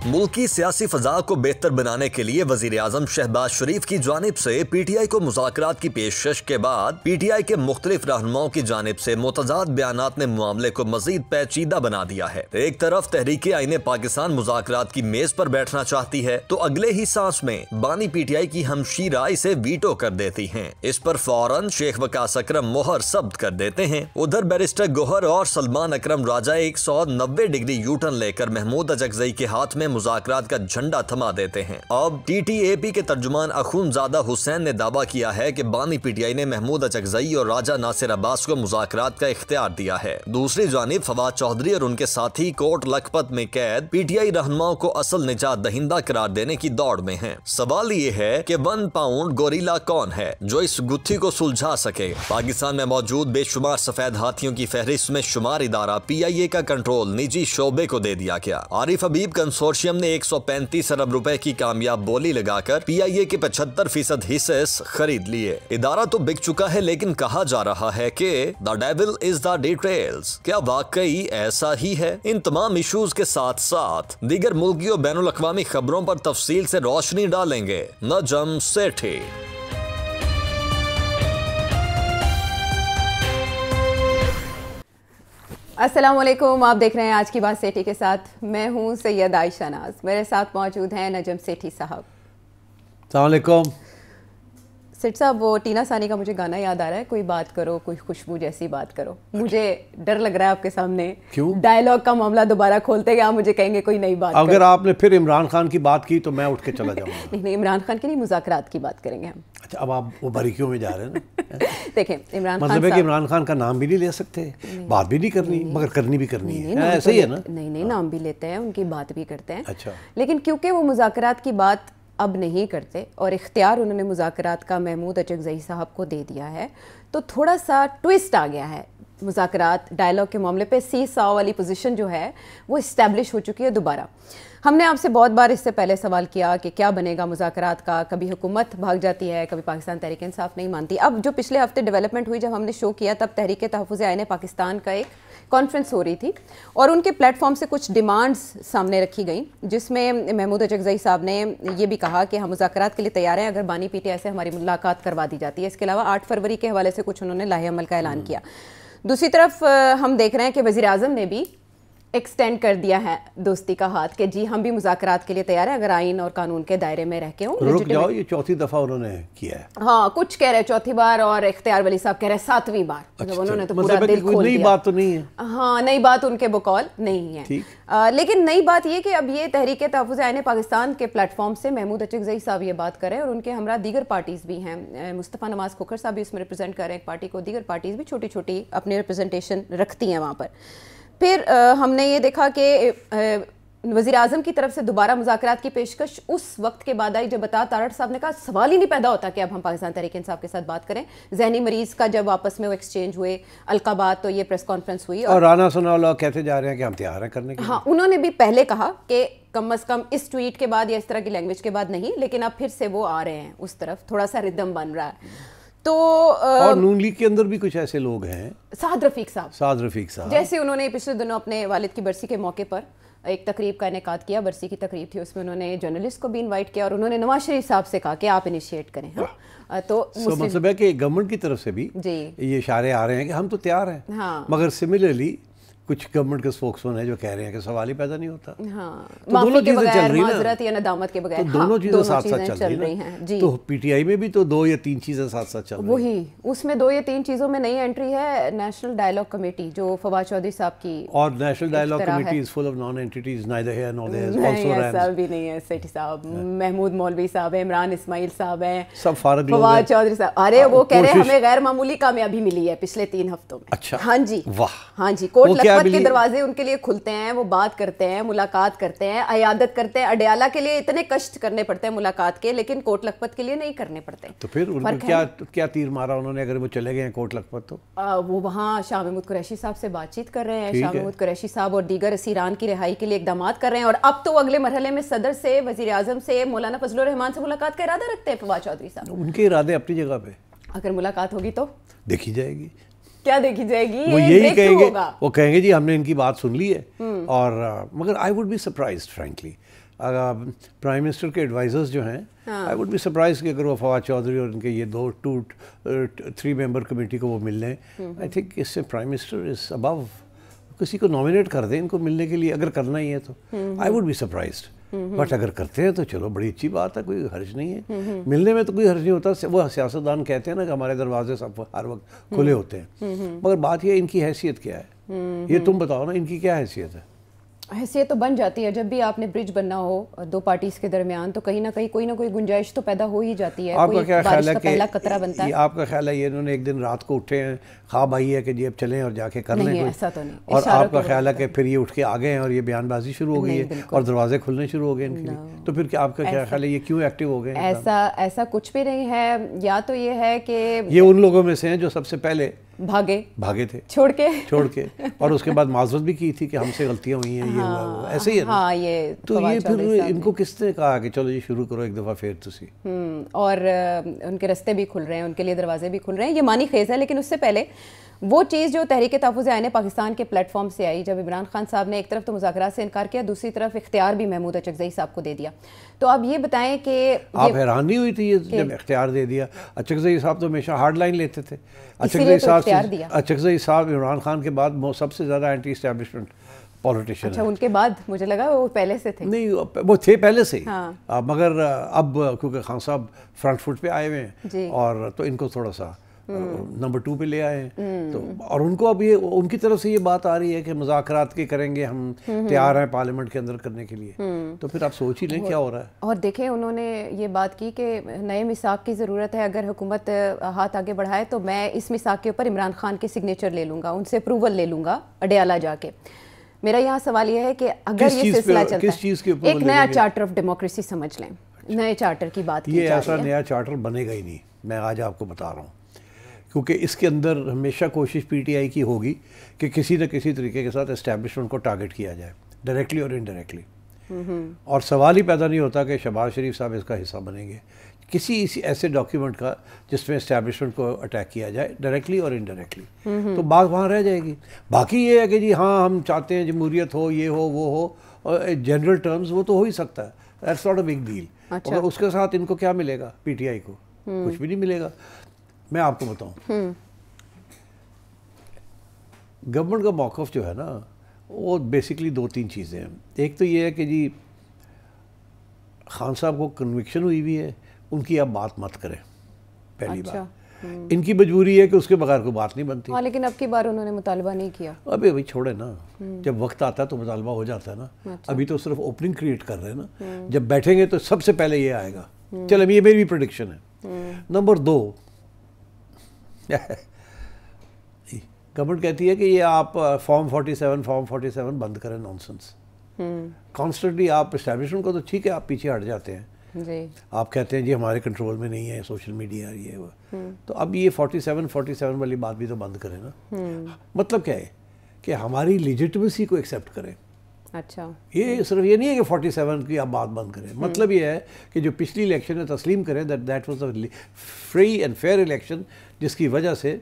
ملکی سیاسی فضا کو بہتر بنانے کے لیے وزیر اعظم شہباز شریف کی جانب سے پی ٹی آئی کو مذاکرات کی پیشکش کے بعد پی ٹی آئی کے مختلف رہنماؤں کی جانب سے متضاد بیانات نے معاملے کو مزید پیچیدہ بنا دیا ہے۔ ایک طرف تحریک آئین پاکستان مذاکرات کی میز پر بیٹھنا چاہتی ہے تو اگلے ہی سانس میں بانی پی ٹی آئی کی ہمشیرہ اسے ویٹو کر دیتی ہیں۔ اس پر فوراً شیخ وقاص اکرم مہر ثبت کر دیتے ہیں۔ ادھر بیرسٹر گوہر اور سلمان اکرم راجہ 190 ڈگری یو ٹرن لے کر محمود اچکزئی کے ہاتھ میں مذاکرات کا جھنڈا تھما دیتے ہیں۔ اب ٹی ٹی اے پی کے ترجمان اخونزادہ حسین نے دعویٰ کیا ہے کہ بانی پی ٹی آئی نے محمود اچکزئی اور راجہ ناصر عباس کو مذاکرات کا اختیار دیا ہے۔ دوسری جانب فواد چودھری اور ان کے ساتھی کوٹ لکھپت میں قید پی ٹی آئی رہنماؤں کو اصل نجات دہندہ قرار دینے کی دوڑ میں ہیں۔ سوال یہ ہے کہ 1 پاؤنڈ گوریلا کون ہے جو اس گتھی کو سلجھا سکے؟ پاکستان میں موجود بے شمار سفید ہاتھیوں کی فہرست میں شمار ادارہ پی آئی اے کا کنٹرول نجی شعبے کو دے دیا گیا۔ عارف حبیب کنسورشیم نے 135 ارب روپے کی کامیاب بولی لگا کر پی آئی اے کے 75% حصے خرید لیے۔ ادارہ تو بک چکا ہے لیکن کہا جا رہا ہے کہ the devil is the details۔ کیا واقعی ایسا ہی ہے؟ ان تمام ایشوز کے ساتھ ساتھ دیگر ملکی اور بین الاقوامی خبروں پر تفصیل سے روشنی ڈالیں گے نجم سیٹھی۔ السلام علیکم، آپ دیکھ رہے ہیں آج کی بات سیٹھی کے ساتھ۔ میں ہوں سید عائشہ ناز، میرے ساتھ موجود ہیں نجم سیٹھی صاحب۔ السلام علیکم سیٹھ صاحب، وہ ٹینا ثانی کا مجھے گانا یاد آ رہا ہے، کوئی بات کرو کوئی خوشبو جیسی بات کرو۔ مجھے ڈر لگ رہا ہے آپ کے سامنے ڈائلاگ کا معاملہ دوبارہ کھولتے گا، آپ مجھے کہیں گے کوئی نئی بات۔ اگر آپ نے پھر عمران خان کی بات کی تو میں اٹھ کے چلا جاؤں گا۔ نہیں، عمران خان کی نہیں، مذاکرات کی بات کریں گے ہم۔ اچھا، اب آپ وہ باریکیوں میں جا رہے ہیں نا۔ دیکھیں عمران خان مطلب ہے کہ عمران خان کا نام بھی نہیں لے سکتے، بات بھی نہیں کرنی، مگر کرنی بھی کرنی ہے، ایسا ہی ہے نا؟ نہیں، نام بھی لیتے ہیں، ان کی بات بھی کرتے ہیں۔ اچھا، لیکن کیونکہ وہ مذاکرات کی بات اب نہیں کرتے اور اختیار انہوں نے مذاکرات کا محمود اچکزئی صاحب کو دے دیا ہے، تو تھوڑا سا ٹویسٹ آ گیا ہے مذاکرات ڈائلاگ کے معاملے پہ۔ سی ساؤ والی پوزیشن جو ہے وہ اسٹیبلش ہو چکی ہے دوبارہ۔ ہم نے آپ سے بہت بار اس سے پہلے سوال کیا کہ کیا بنے گا مذاکرات کا، کبھی حکومت بھاگ جاتی ہے، کبھی پاکستان تحریک انصاف نہیں مانتی۔ اب جو پچھلے ہفتے ڈیولپمنٹ ہوئی، جب ہم نے شو کیا تب تحریک تحفظ آئین پاکستان کا ایک کانفرنس ہو رہی تھی اور ان کے پلیٹ فارم سے کچھ ڈیمانڈز سامنے رکھی گئیں، جس میں محمود اچکزئی صاحب نے یہ بھی کہا کہ ہم مذاکرات کے لیے تیار ہیں اگر بانی پی ٹی آئی سے ہماری ملاقات کروا دی جاتی ہے۔ اس کے علاوہ 8 فروری کے حوالے سے کچھ انہوں نے لاہے عمل کا اعلان کیا۔ دوسری طرف ہم دیکھ رہے ہیں کہ وزیر اعظم نے بھی ایکسٹینڈ کر دیا ہے دوستی کا ہاتھ کہ جی ہم بھی مذاکرات کے لیے تیار ہیں اگر آئین اور قانون کے دائرے میں رہ کے ہوں۔ رک جاؤ، یہ 4تھی دفعہ انہوں نے کیا ہے۔ ہاں، کچھ کہہ رہے 4تھی بار اور اختیار ولی صاحب کہہ رہے 7ویں بار۔ انہوں نے تو پورا دل کھول دیا۔ نئی بات تو نہیں ہے۔ ہاں، نئی بات ان کے بقول نہیں ہے، لیکن نئی بات یہ کہ اب یہ تحریک تحفظ آئین پاکستان کے پلیٹ فارم سے محمود اچکزئی صاحب یہ بات کر رہے ہیں اور ان کے ہمراہ دیگر پارٹیز بھی ہیں۔ مصطفیٰ نواز کھوکھر صاحب بھی اس میں ریپرزینٹ کر رہے ہیں ایک پارٹی کو، دیگر پارٹیز بھی چھوٹی چھوٹی اپنی ریپرزنٹیشن رکھتی ہیں وہاں پر۔ پھر ہم نے یہ دیکھا کہ وزیر اعظم کی طرف سے دوبارہ مذاکرات کی پیشکش اس وقت کے بعد آئی جب عطا تارڑ صاحب نے کہا سوال ہی نہیں پیدا ہوتا کہ اب ہم پاکستان تحریک انصاف کے ساتھ بات کریں۔ ذہنی مریض کا جب آپس میں وہ ایکسچینج ہوئے، القابات، تو یہ پریس کانفرنس ہوئی اور رانا ثناءاللہ کہتے جا رہے ہیں کہ ہم تیار ہیں کرنے کے۔ ہاں، انہوں نے بھی پہلے کہا کہ کم از کم اس ٹویٹ کے بعد یا اس طرح کی لینگویج کے بعد نہیں، لیکن اب پھر سے وہ آ رہے ہیں اس طرف، تھوڑا سا ردم بن رہا ہے۔ تو اور نون لیگ کے اندر بھی کچھ ایسے لوگ ہیں، سعد رفیق صاحب، جیسے انہوں نے پچھلے دنوں اپنے والد کی برسی کے موقع پر ایک تقریب کا انعقاد کیا، برسی کی تقریب تھی، اس میں انہوں نے جرنلسٹ کو بھی انوائٹ کیا اور انہوں نے نواز شریف صاحب سے کہا کہ آپ انیشیٹ کریں۔ تو مطلب ہے کہ گورنمنٹ کی طرف سے بھی یہ اشارے آ رہے ہیں کہ ہم تو تیار ہیں، مگر سملرلی کچھ گورنمنٹ کے اسپوکسمین ہیں جو کہہ رہے ہیں کہ سوال ہی پیدا نہیں ہوتا۔ معافی کے بغیر، معذرت یا ندامت کے بغیر، دونوں چیزیں ساتھ ساتھ چل رہی ہیں۔ تو پی ٹی آئی میں بھی تو 2 یا 3 چیزیں ساتھ ساتھ چل رہی ہیں۔ وہی اس میں 2 یا 3 چیزوں میں نئی انٹری ہے نیشنل ڈائلاگ کمیٹی جو فواد چودھری صاحب کی، اور national dialogue committee is full of non entities, neither here nor there, also rans. ایسا بھی نہیں ہے سیٹھی صاحب، محمود مولوی صاحب ہیں، عمران اسماعیل صاحب ہیں، سب فارغ لوگ ہیں۔ فواد چودھری صاحب، ارے وہ کہہ رہے ہمیں غیر معمولی کامیابی ملی ہے پچھلے 3 ہفتوں میں۔ اچھا، ہاں جی، واہ، ہاں جی، کوٹ لکھپت کے دروازے ان کے لیے کھلتے ہیں، وہ بات کرتے ہیں، ملاقات کرتے ہیں، عیادت کرتے ہیں۔ اڈیالہ کے لیے اتنے کشٹ کرنے پڑتے ہیں ملاقات کے، لیکن کوٹ لکھپت کے لیے نہیں کرنے پڑتے۔ تو پھر ان کو کیا تیر مارا انہوں نے اگر وہ چلے گئے ہیں کوٹ لکھپت؟ تو وہ وہاں شاہ محمود قریشی صاحب سے بات چیت کر رہے ہیں، شاہ محمود قریشی صاحب اور دیگر اسیران کی رہائی کے لیے اقدامات کر رہے ہیں، اور اب تو اگلے مرحلے میں صدر سے، وزیر اعظم سے، مولانا فضل الرحمان سے ملاقات کا ارادہ رکھتے ہیں فواد چودھری صاحب۔ ان کے ارادے اپنی جگہ پہ، اگر ملاقات ہوگی تو دیکھی جائے گی۔ کیا دیکھی جائے گی؟ وہ یہی کہیں گے، وہ کہیں گے جی ہم نے ان کی بات سن لی ہے، اور مگر I would be surprised frankly prime minister کے ایڈوائزرز جو ہیں آئی وڈ بی سرپرائز کہ اگر وہ فواد چودھری اور ان کے یہ 3 ممبر کمیٹی کو وہ مل لیں. آئی تھنک اس سے پرائم منسٹر از ابو, کسی کو نامینیٹ کر دیں ان کو ملنے کے لیے اگر کرنا ہی ہے تو. I would be surprised. But اگر کرتے ہیں تو چلو بڑی اچھی بات ہے, کوئی حرج نہیں ہے, ملنے میں تو کوئی حرج نہیں ہوتا. وہ سیاستدان کہتے ہیں نا کہ ہمارے دروازے سب ہر وقت کھلے ہوتے ہیں, مگر بات یہ ان کی حیثیت کیا ہے, یہ تم بتاؤ نا ان کی کیا حیثیت ہے. حیثیت تو بن جاتی ہے جب بھی آپ نے برج بننا ہو 2 پارٹیز کے درمیان, تو کہیں نہ کہیں کوئی نہ کوئی گنجائش تو پیدا ہو ہی جاتی ہے. آپ کا کیا خیال ہے پہلا قطرہ بنتا ہے. آپ کا خیال ہے یہ انہوں نے ایک دن رات کو اٹھے ہیں, خواب آئی ہے کہ جی اب چلیں اور جا کے کر لیں, نہیں ایسا تو نہیں, اور آپ کا خیال ہے کہ پھر یہ اٹھ کے آ گئے ہیں اور یہ بیان بازی شروع ہو گئی ہے اور دروازے کھلنے شروع ہو گئے ان کے لیے, تو پھر آپ کا کیا خیال ہے یہ کیوں ایکٹیو ہو گئے ہیں؟ ایسا کچھ بھی نہیں ہے. یا تو یہ ہے کہ یہ ان لوگوں میں سے ہیں جو سب سے پہلے بھاگے تھے چھوڑ کے اور اس کے بعد معذرت بھی کی تھی کہ ہم سے غلطیاں ہوئی ہیں, یہ ہوا وہ ایسے ہی ہے نا. تو یہ پھر ان کو کس نے کہا کہ چلو یہ شروع کرو ایک دفعہ پھر تسی, اور ان کے رستے بھی کھل رہے ہیں, ان کے لیے دروازے بھی کھل رہے ہیں, یہ معنی خیز ہے. لیکن اس سے پہلے وہ چیز جو تحریک تحفظ آئین پاکستان کے پلیٹ فارم سے آئی, جب عمران خان صاحب نے ایک طرف تو مذاکرات سے انکار کیا, دوسری طرف اختیار بھی محمود اچکزئی صاحب کو دے دیا. تو اب یہ بتائیں کہ آپ حیران نہیں ہوئی تھی یہ جب اختیار دے دیا؟ اچکزئی صاحب تو ہمیشہ ہارڈ لائن لیتے تھے. اچکزئی صاحب عمران خان کے بعد سب سے زیادہ اینٹی اسٹیبلشمنٹ پولیٹیشین. اچھا, ان کے بعد مجھے لگا وہ پہلے سے تھے. نہیں, وہ تھے پہلے سے, مگر اب کیونکہ خان صاحب فرنٹ فٹ پہ آئے ہوئے ہیں اور تو ان کو تھوڑا سا نمبر 2 پہ لے آئے ہیں. تو اور ان کو اب یہ ان کی طرف سے یہ بات آ رہی ہے کہ مذاکرات کے کریں گے, ہم تیار ہیں پارلیمنٹ کے اندر کرنے کے لیے. تو پھر آپ سوچ ہی لیں کیا ہو رہا ہے. اور دیکھیں انہوں نے یہ بات کی کہ نئے میثاق کی ضرورت ہے, اگر حکومت ہاتھ آگے بڑھائے تو میں اس میثاق کے اوپر عمران خان کے سگنیچر لے لوں گا, ان سے اپروول لے لوں گا اڈیالہ جا کے. میرا یہاں سوال یہ ہے کہ اگر یہ سلسلہ چلتا ہے, ایک نیا چارٹر آف ڈیموکریسی سمجھ لیں, نئے چارٹر کی بات کی جا رہی ہے. یہ ایسا نیا چارٹر بنے گا ہی نہیں, میں آج آپ کو بتا رہا ہوں, کیونکہ اس کے اندر ہمیشہ کوشش پی ٹی آئی کی ہوگی کہ کسی نہ کسی طریقے کے ساتھ اسٹیبلشمنٹ کو ٹارگٹ کیا جائے, ڈائریکٹلی اور انڈائریکٹلی. اور سوال ہی پیدا نہیں ہوتا کہ شہباز شریف صاحب اس کا حصہ بنیں گے کسی ایسے ڈاکیومنٹ کا جس میں اسٹیبلشمنٹ کو اٹیک کیا جائے ڈائریکٹلی اور انڈائریکٹلی. تو بات وہاں رہ جائے گی. باقی یہ ہے کہ جی ہاں ہم چاہتے ہیں جمہوریت ہو, یہ ہو وہ ہو, اور جنرل ٹرمز وہ تو ہو ہی سکتا ہے, that's not a big deal. اور اس کے ساتھ ان کو کیا ملے گا, پی ٹی آئی کو کچھ بھی نہیں ملے گا. میں آپ کو بتاؤں, گورنمنٹ کا موقف جو ہے نا وہ بیسکلی 2-3 چیزیں ہیں. ایک تو یہ ہے کہ جی خان صاحب کو کنوکشن ہوئی ہوئی ہے, ان کی آپ بات مت کریں, پہلی بات. ان کی مجبوری ہے کہ اس کے بغیر کوئی بات نہیں بنتی. لیکن اب کی بار انہوں نے مطالبہ نہیں کیا. ابھی چھوڑے نا, جب وقت آتا ہے تو مطالبہ ہو جاتا ہے نا. ابھی تو صرف اوپننگ کریٹ کر رہے ہیں نا, جب بیٹھیں گے تو سب سے پہلے یہ آئے گا. چل یہ میری بھی پریڈکشن ہے. نمبر 2, گورنمنٹ کہتی ہے کہ یہ آپ فارم 47 بند کریں, نانسنس. کانسٹنٹلی آپ اسٹیبلشمنٹ کو تو ٹھیک ہے آپ پیچھے ہٹ جاتے ہیں, آپ کہتے ہیں جی ہمارے کنٹرول میں نہیں ہے سوشل میڈیا یہ وہ, تو اب یہ 47 والی بات بھی تو بند کریں نا. مطلب کیا ہے کہ ہماری لیجٹمیسی کو ایکسیپٹ کریں. اچھا, یہ صرف یہ نہیں ہے کہ 47 کی آپ بات بند کریں, مطلب یہ ہے کہ جو پچھلی الیکشن ہے تسلیم کریں that was a free and fair election, جس کی وجہ سے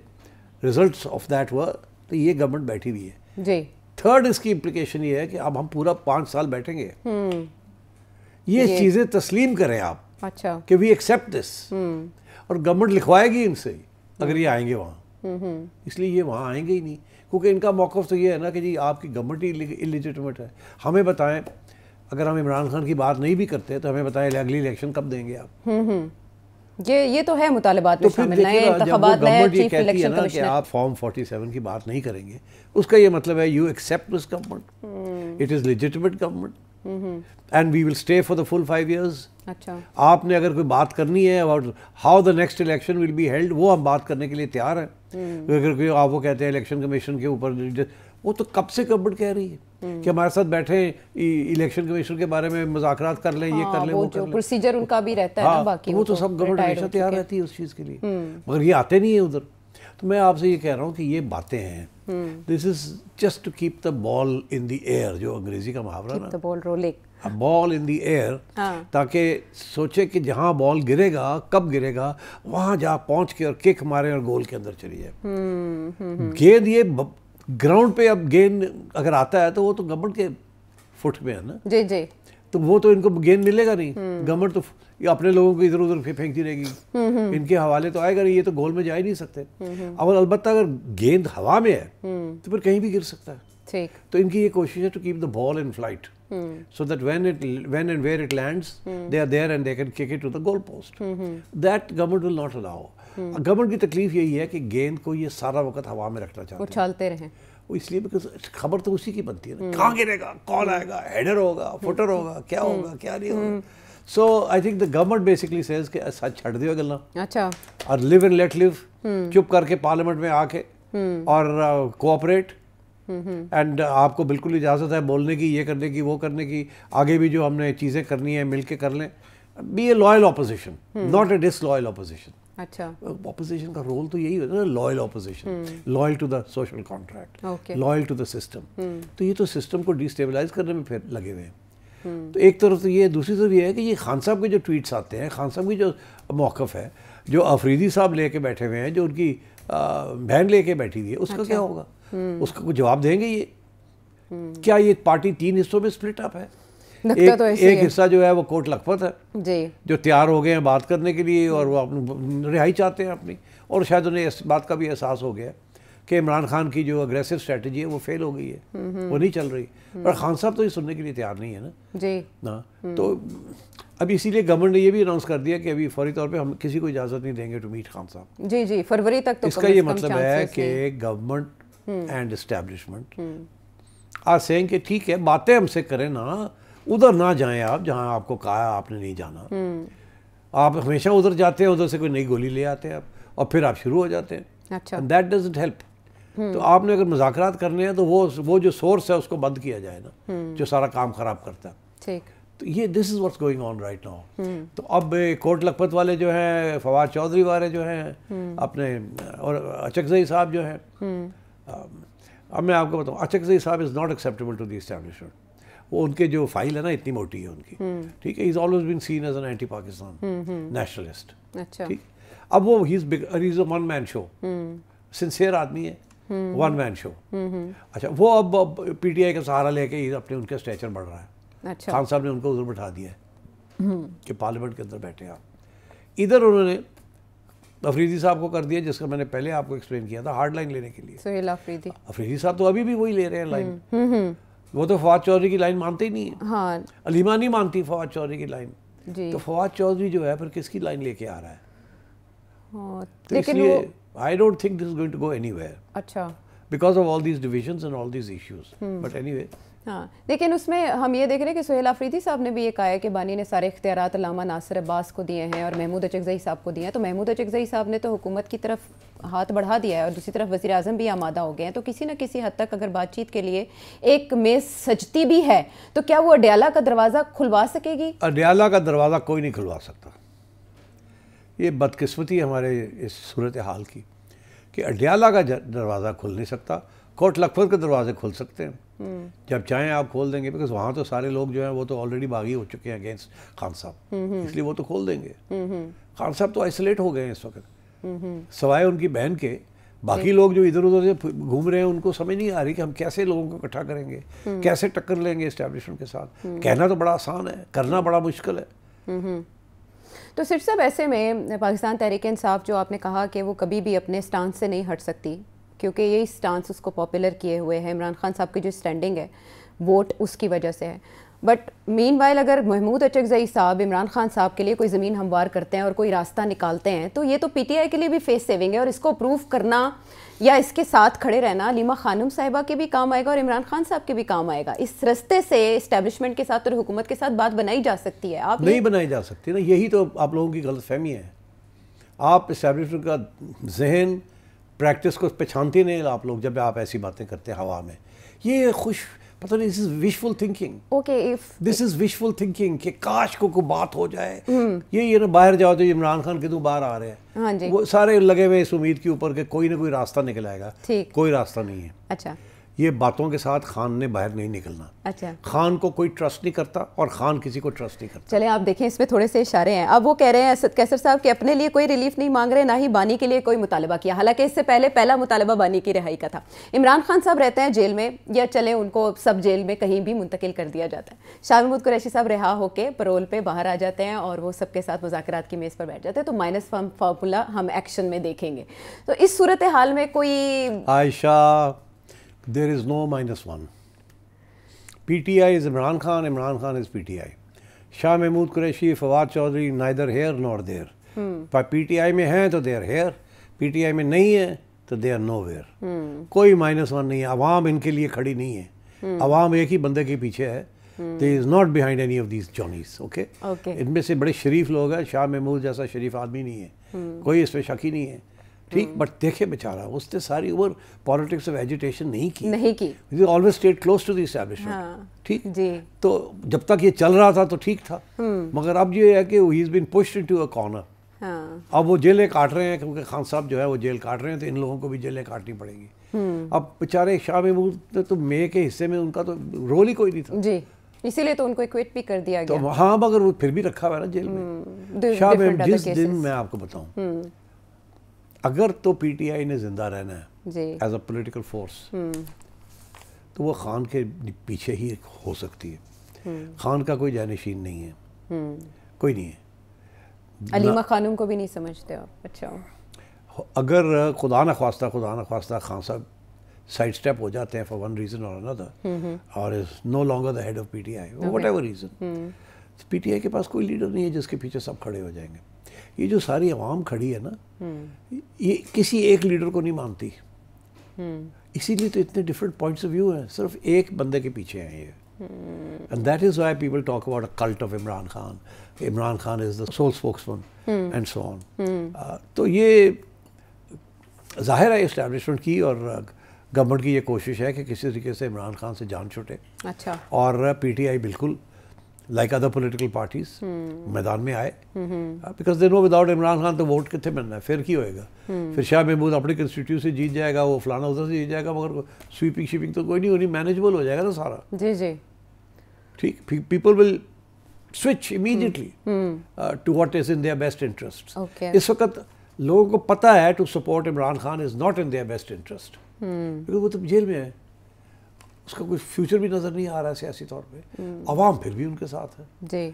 ریزلٹس آف دیٹ ہوا. تو یہ گورنمنٹ بیٹھی ہوئی ہے. جی. تھرڈ اس کی امپلیکیشن یہ ہے کہ اب ہم پورا 5 سال بیٹھیں گے. یہ چیزیں تسلیم کریں آپ. اچھا, کہ وی ایکسیپٹ دس. اور گورنمنٹ لکھوائے گی ان سے اگر یہ آئیں گے وہاں. اس لیے یہ وہاں آئیں گے ہی نہیں, کیونکہ ان کا موقف تو یہ ہے نا کہ جی آپ کی گورنمنٹ ہی انلیجٹمیٹ ہے. ہمیں بتائیں, اگر ہم عمران خان کی بات نہیں بھی کرتے تو ہمیں بتائیں اگلی الیکشن کب دیں گے آپ. یہ تو ہے مطالبات میں شامل, نئے انتخابات, نئے چیف الیکشن کمشنر. کہ آپ فارم 47 کی بات نہیں کریں گے, اس کا یہ مطلب ہے you accept this government, it is legitimate government, and we will stay for the full 5 years. اچھا, آپ نے اگر کوئی بات کرنی ہے about how the next election will be held, وہ ہم بات کرنے کے لیے تیار ہیں. اگر کوئی آپ وہ کہتے ہیں الیکشن کمیشن کے اوپر, وہ تو کب سے گورنمنٹ کہہ رہی ہے کہ ہمارے ساتھ بیٹھے الیکشن کمیشن کے بارے میں مذاکرات کر لیں, یہ کر لیں, وہ کر لیں. پروسیجر ان کا بھی رہتا ہے نا, باقی وہ تو سب گورنمنٹ ہمیشہ تیار رہتی ہے اس چیز کے لیے, مگر یہ آتے نہیں ہیں ادھر. تو میں آپ سے یہ کہہ رہا ہوں کہ یہ باتیں ہیں, this is just to keep the ball in the air, جو انگریزی کا محاورہ نا, بال ان دی ایئر, تاکہ سوچے کہ جہاں بال گرے گا, کب گرے گا, وہاں جا پہنچ کے اور کک مارے اور گول کے اندر چلی جائے. گیند یہ گراؤنڈ پہ اب گیند اگر آتا ہے تو وہ تو گورنمنٹ کے فٹ میں ہے نا. جی جی. تو وہ تو ان کو گیند ملے گا نہیں. گورنمنٹ تو یہ اپنے لوگوں کو ادھر ادھر پھینکتی رہے گی, ان کے حوالے تو آئے گا نہیں, یہ تو گول میں جا ہی نہیں سکتے. اور البتہ اگر گیند ہوا میں ہے تو پھر کہیں بھی گر سکتا ہے. تو ان کی یہ کوشش ہے to keep the ball in flight so that when and where it lands they are there and they can kick it to the goal post. That government will not allow. Government کی تکلیف یہی ہے کہ گیند کو یہ سارا وقت ہوا میں رکھنا چاہتے ہیں, اچھالتے رہیں. وہ اس لیے because خبر تو اسی کی بنتی ہے نا, کہاں گرے گا, کون آئے گا, ہیڈر ہوگا, فٹر ہوگا, کیا ہوگا, کیا نہیں ہوگا. So I think the government basically says کہ سچ چھڑ دیو گلنا, اچھا, اور live and let live, چپ کر کے پارلیمنٹ میں آ کے اور کوآپریٹ. اینڈ آپ کو بالکل اجازت ہے بولنے کی, یہ کرنے کی, وہ کرنے کی, آگے بھی جو ہم نے چیزیں کرنی ہیں مل کے کر لیں. Be a loyal opposition, not a disloyal opposition. اچھا, اپوزیشن کا رول تو یہی ہوتا ہے نا, loyal opposition, loyal to the social contract, loyal to the system. تو یہ تو سسٹم کو ڈیسٹیبلائز کرنے میں پھر لگے ہوئے ہیں. تو ایک طرف تو یہ, دوسری طرف یہ ہے کہ یہ خان صاحب کے جو ٹویٹس آتے ہیں, خان صاحب کی جو موقف ہے, جو افریدی صاحب لے کے بیٹھے ہوئے ہیں, جو ان کی بہن لے کے بیٹھی ہوئی ہے, اس کا کیا ہوگا؟ اس کا کوئی جواب دیں گے یہ؟ کیا یہ پارٹی 3 حصوں میں سپلٹ اپ ہے؟ ایک حصہ جو ہے وہ کوٹ لکھپت ہے, جو تیار ہو گئے ہیں بات کرنے کے لیے, اور وہ رہائی چاہتے ہیں اپنی, اور شاید انہیں اس بات کا بھی احساس ہو گیا کہ عمران خان کی جو اگریسو اسٹریٹجی ہے وہ فیل ہو گئی ہے, وہ نہیں چل رہی. اور خان صاحب تو یہ سننے کے لیے تیار نہیں ہے نا جی. تو اب اسی لیے گورنمنٹ نے یہ بھی اناؤنس کر دیا کہ ابھی فوری طور پہ ہم کسی کو اجازت نہیں دیں گے ٹو میٹ خان صاحب. جی جی, فروری تک. تو اس کا یہ مطلب ہے کہ government and establishment are seeing کہ ٹھیک ہے, باتیں ہم سے کریں نا, ادھر نہ جائیں آپ جہاں آپ کو کہا آپ نے نہیں جانا. آپ ہمیشہ ادھر جاتے ہیں, ادھر سے کوئی نئی گولی لے آتے ہیں آپ, اور پھر آپ شروع ہو جاتے ہیں. اچھا, دیٹ ڈزنٹ ہیلپ. تو آپ نے اگر مذاکرات کرنے ہیں تو وہ جو سورس ہے اس کو بند کیا جائے نا, جو سارا کام خراب کرتا ہے. ٹھیک. تو یہ this is what's going on right now. تو اب کوٹ لکھپت والے جو ہیں, فواد چودھری والے جو ہیں اپنے, اور اچکزئی صاحب جو ہیں, اب میں آپ کو بتاؤں, اچکزئی صاحب is not acceptable to the establishment. وہ ان کے جو فائل ہے نا اتنی موٹی ہے ان کی, ٹھیک ہے. He is always been seen as an anti Pakistan nationalist. ٹھیک. اب وہ ہی از اے ون مین شو, سنسیئر آدمی ہے, ون مین شو. اچھا, وہ اب پی ٹی آئی کا سہارا لے کے اپنے ان کا اسٹیچر بڑھ رہا ہے. خان صاحب نے ان کو ادھر بٹھا دیا ہے کہ پارلیمنٹ کے اندر بیٹھے آپ. ادھر انہوں نے افریدی صاحب کو کر دیا, جس کا میں نے پہلے آپ کو ایکسپلین کیا تھا, ہارڈ لائن لینے کے لیے. سہیل افریدی. افریدی صاحب تو ابھی بھی وہی لے رہے ہیں لائن. وہ تو فواد چودھری کی لائن مانتے ہی نہیں ہیں. ہاں, علیمہ نہیں مانتی فواد چودھری کی لائن. جی. تو فواد چودھری جو ہے پھر کس کی لائن لے کے آ رہا ہے؟ تو اس لیکن لیے I don't think this is going to go anywhere. اچھا. Because of all these divisions and all these issues. But anyway. ہاں, لیکن اس میں ہم یہ دیکھ رہے ہیں کہ سہیل افریدی صاحب نے بھی یہ کہا ہے کہ بانی نے سارے اختیارات علامہ ناصر عباس کو دیے ہیں اور محمود اچکزئی صاحب کو دیے ہیں. تو محمود اچکزئی صاحب نے تو حکومت کی طرف ہاتھ بڑھا دیا ہے, اور دوسری طرف وزیر اعظم بھی آمادہ ہو گئے ہیں. تو کسی نہ کسی حد تک اگر بات چیت کے لیے ایک میز سجتی بھی ہے, تو کیا وہ اڈیالہ کا دروازہ کھلوا سکے گی؟ اڈیالہ کا دروازہ کوئی نہیں کھلوا سکتا. یہ بدقسمتی ہمارے اس صورتحال کی کہ اڈیالہ کا دروازہ کھل نہیں سکتا. کوٹ لکھپت کے دروازے کھل سکتے ہیں, جب چاہیں آپ کھول دیں گے, بیکاز وہاں تو سارے لوگ جو ہیں وہ تو آلریڈی باغی ہو چکے ہیں اگینسٹ خان صاحب, اس لیے وہ تو کھول دیں گے. خان صاحب تو آئسولیٹ ہو گئے ہیں اس وقت, سوائے ان کی بہن کے. باقی لوگ جو ادھر ادھر سے گھوم رہے ہیں, ان کو سمجھ نہیں آ رہی کہ ہم کیسے لوگوں کو اکٹھا کریں گے, کیسے ٹکر لیں گے اسٹیبلشمنٹ کے ساتھ. کہنا تو بڑا آسان ہے, کرنا بڑا مشکل ہے. تو صرف صاحب ایسے میں پاکستان تحریک انصاف جو آپ نے کہا کہ وہ کبھی بھی اپنے سٹانس سے نہیں ہٹ سکتی, کیونکہ یہی سٹانس اس کو پاپولر کیے ہوئے ہیں. عمران خان صاحب کی جو سٹینڈنگ ہے ووٹ اس کی وجہ سے ہے. بٹ مین وائل اگر محمود اچکزئی صاحب عمران خان صاحب کے لیے کوئی زمین ہموار کرتے ہیں اور کوئی راستہ نکالتے ہیں, تو یہ تو پی ٹی آئی کے لیے بھی فیس سیونگ ہے, اور اس کو اپروو کرنا یا اس کے ساتھ کھڑے رہنا علیمہ خانم صاحبہ کے بھی کام آئے گا اور عمران خان صاحب کے بھی کام آئے گا. اس رستے سے اسٹیبلشمنٹ کے ساتھ اور حکومت کے ساتھ بات بنائی جا سکتی ہے. آپ نہیں بنائی جا سکتی نا, یہی تو آپ لوگوں کی غلط فہمی ہے. آپ اسٹیبلشمنٹ کا ذہن پریکٹس کو پہچانتے نہیں آپ لوگ جب آپ ایسی باتیں کرتے ہیں ہوا میں. یہ پتہ نہیں, دس از وشفل تھنکنگ. اوکے, دس از وشفل تھنکنگ کہ کاش کو کوئی بات ہو جائے. یہ نا باہر جاؤ تو عمران خان کے تو باہر آ رہے ہیں, ہاں جی, وہ سارے لگے ہوئے اس امید کے اوپر کہ کوئی نہ کوئی راستہ نکل آئے گا. کوئی راستہ نہیں ہے. اچھا, یہ باتوں کے ساتھ خان نے باہر نہیں نکلنا. اچھا, خان کو کوئی ٹرسٹ نہیں کرتا اور خان کسی کو ٹرسٹ نہیں کرتا. چلیں آپ دیکھیں اس میں تھوڑے سے اشارے ہیں. اب وہ کہہ رہے ہیں اسد کیسر صاحب کہ اپنے لیے کوئی ریلیف نہیں مانگ رہے, نہ ہی بانی کے لیے کوئی مطالبہ کیا, حالانکہ اس سے پہلے پہلا مطالبہ بانی کی رہائی کا تھا. عمران خان صاحب رہتے ہیں جیل میں, یا چلیں ان کو سب جیل میں کہیں بھی منتقل کر دیا جاتا ہے. شاہ محمود قریشی صاحب رہا ہو کے پرول پہ باہر آ جاتے ہیں اور وہ سب کے ساتھ مذاکرات کی میز پر بیٹھ جاتے ہیں. تو مائنس فارمولا ہم ایکشن میں دیکھیں گے. تو اس صورتحال میں کوئی عائشہ, there is no -1. PTI is Imran Khan is PTI. Shah Mahmood Qureshi, Fawad Chaudhry, neither here nor there. PTI میں ہیں تو they are here, PTI میں نہیں ہیں تو they are nowhere. کوئی -1 نہیں ہے. عوام ان کے لیے کھڑی نہیں ہے. عوام ایک ہی بندے کے پیچھے ہے. They is not behind any of these Johnnies. Okay? ان میں سے بڑے شریف لوگ ہیں. شاہ محمود جیسا شریف آدمی نہیں ہے, کوئی اس پہ شک ہی نہیں ہے. ٹھیک, بٹ دیکھے بیچارہ اس نے ساری اوور پالیٹکس آف ایجیٹیشن نہیں کی. Always stayed close to the establishment. ٹھیک, تو جب تک یہ چل رہا تھا تو ٹھیک تھا, مگر اب یہ ہے کہ ہی از بین پشڈ انٹو اے کارنر. اب وہ جیلیں کاٹ رہے ہیں کیونکہ خان صاحب جو ہے وہ جیل کاٹ رہے ہیں, تو ان لوگوں کو بھی جیلیں کاٹنی پڑیں گی. اب بیچارے شاہ محمود تو مے کے حصے میں ان کا تو رول ہی کوئی نہیں تھا. جی, اسی لیے تو ان کو کوئٹ بھی کر دیا گیا. تو ہاں, مگر وہ پھر بھی رکھا ہوا ہے نا جیل میں. شاہ محمود جس دن میں آپ کو بتاؤں, اگر تو پی ٹی آئی نے زندہ رہنا ہے ایز اے پولیٹیکل فورس, تو وہ خان کے پیچھے ہی ہو سکتی ہے. خان کا کوئی جانشین نہیں ہے, کوئی نہیں ہے. علیمہ خانم کو بھی نہیں سمجھتے آپ؟ اچھا, اگر خدا نہ خواستہ خان صاحب سائڈ اسٹیپ ہو جاتے ہیں فار ون ریزن اور another, اور is no longer the head of P T I, whatever reason, P T I کے پاس کوئی لیڈر نہیں ہے جس کے پیچھے سب کھڑے ہو جائیں گے. یہ جو ساری عوام کھڑی ہے نا, یہ کسی ایک لیڈر کو نہیں مانتی. اسی لیے تو اتنے ڈفرینٹ پوائنٹس آف ویو ہیں, صرف ایک بندے کے پیچھے ہیں یہ. And that is why people talk about a cult of Imran Khan. Imran Khan is the sole spokesman and so on. تو یہ ظاہر ہے اسٹیبلشمنٹ کی اور گورنمنٹ کی یہ کوشش ہے کہ کسی طریقے سے عمران خان سے جان چھوٹے. اچھا, اور پی ٹی آئی بالکل لائک ادر پولیٹیکل پارٹیز میدان میں آئے, because they know without Imran Khan تو ووٹ کتنے ملنا ہے, پھر کی ہوئے گا. پھر شاہ محمود اپنی کنسٹیٹیوسی جیت جائے گا, وہ فلانا ادھر سے جیت جائے گا, مگر سویپنگ شیپنگ تو کوئی نہیں ہونی, مینیجبل ہو جائے گا نا سارا. جی جی, ٹھیک, people will switch immediately to what is in their best interest. اس وقت لوگوں کو پتہ ہے to support Imran Khan is not in their best interest, کیونکہ وہ تو جیل میں ہے, اس کا کوئی فیوچر بھی نظر نہیں آ رہا ہے سیاسی طور پہ. عوام پھر بھی ان کے ساتھ ہے. جی,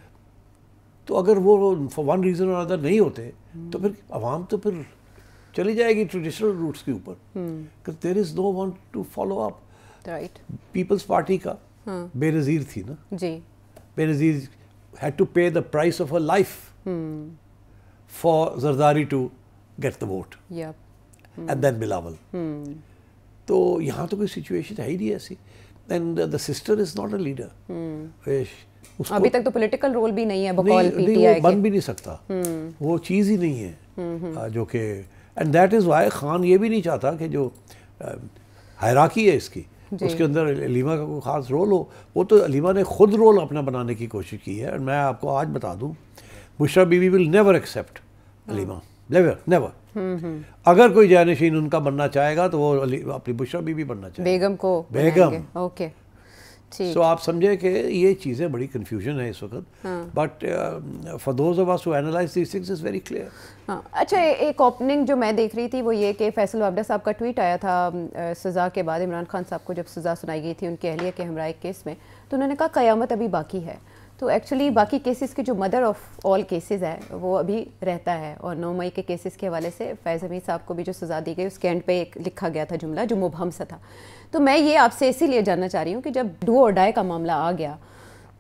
تو اگر وہ فار ون ریزن اور ادر نہیں ہوتے تو پھر عوام تو پھر چلی جائے گی ٹریڈیشنل روٹس کے اوپر, because there is no one to follow up. Right, Peoples Party کا بے نظیر تھی نا. جی, بے نظیر had to pay the price of her life for Zardari to get the vote. And then Bilawal. تو یہاں تو کوئی سچویشن ہے ہی نہیں ایسی. And the sister is not a leader. ابھی تک تو پولیٹیکل رول بھی نہیں ہے بقول پی ٹی آئی کے, بن بھی نہیں سکتا, وہ چیز ہی نہیں ہے جو کہ, and that is why Khan یہ بھی نہیں چاہتا کہ جو ہائراکی ہے اس کی, اس کے اندر علیمہ کا کوئی خاص رول ہو. وہ تو علیمہ نے خود رول اپنا بنانے کی کوشش کی ہے. میں آپ کو آج بتا دوں, Bushra Bibi will never accept Aleema, never. اگر کوئی جانشین ان کا بننا چاہے گا تو وہ اپنی بشرا بی بی بننا چاہے گا, بیگم کو. بیگم. اوکے, سو آپ سمجھے کہ یہ چیزیں بڑی کنفیوژن ہے اس وقت, but for those of us who analyse these things is very clear. ہاں, اچھا, ایک اوپننگ جو میں دیکھ رہی تھی وہ یہ کہ فیصل وابڈہ صاحب کا ٹویٹ آیا تھا سزا کے بعد, عمران خان صاحب کو جب سزا سنائی گئی تھی ان کی اہلیہ کے ہمراہ کیس میں, تو انہوں نے کہا قیامت ابھی باقی ہے. تو ایکچولی باقی کیسز کی جو مدر آف آل کیسز ہے وہ ابھی رہتا ہے, اور 9 مئی کے کیسز کے حوالے سے فیض حمید صاحب کو بھی جو سزا دی گئی اس کے اینڈ پہ ایک لکھا گیا تھا جملہ جو مبہم سا تھا. تو میں یہ آپ سے اسی لیے جاننا چاہ رہی ہوں کہ جب ڈو اور ڈائی کا معاملہ آ گیا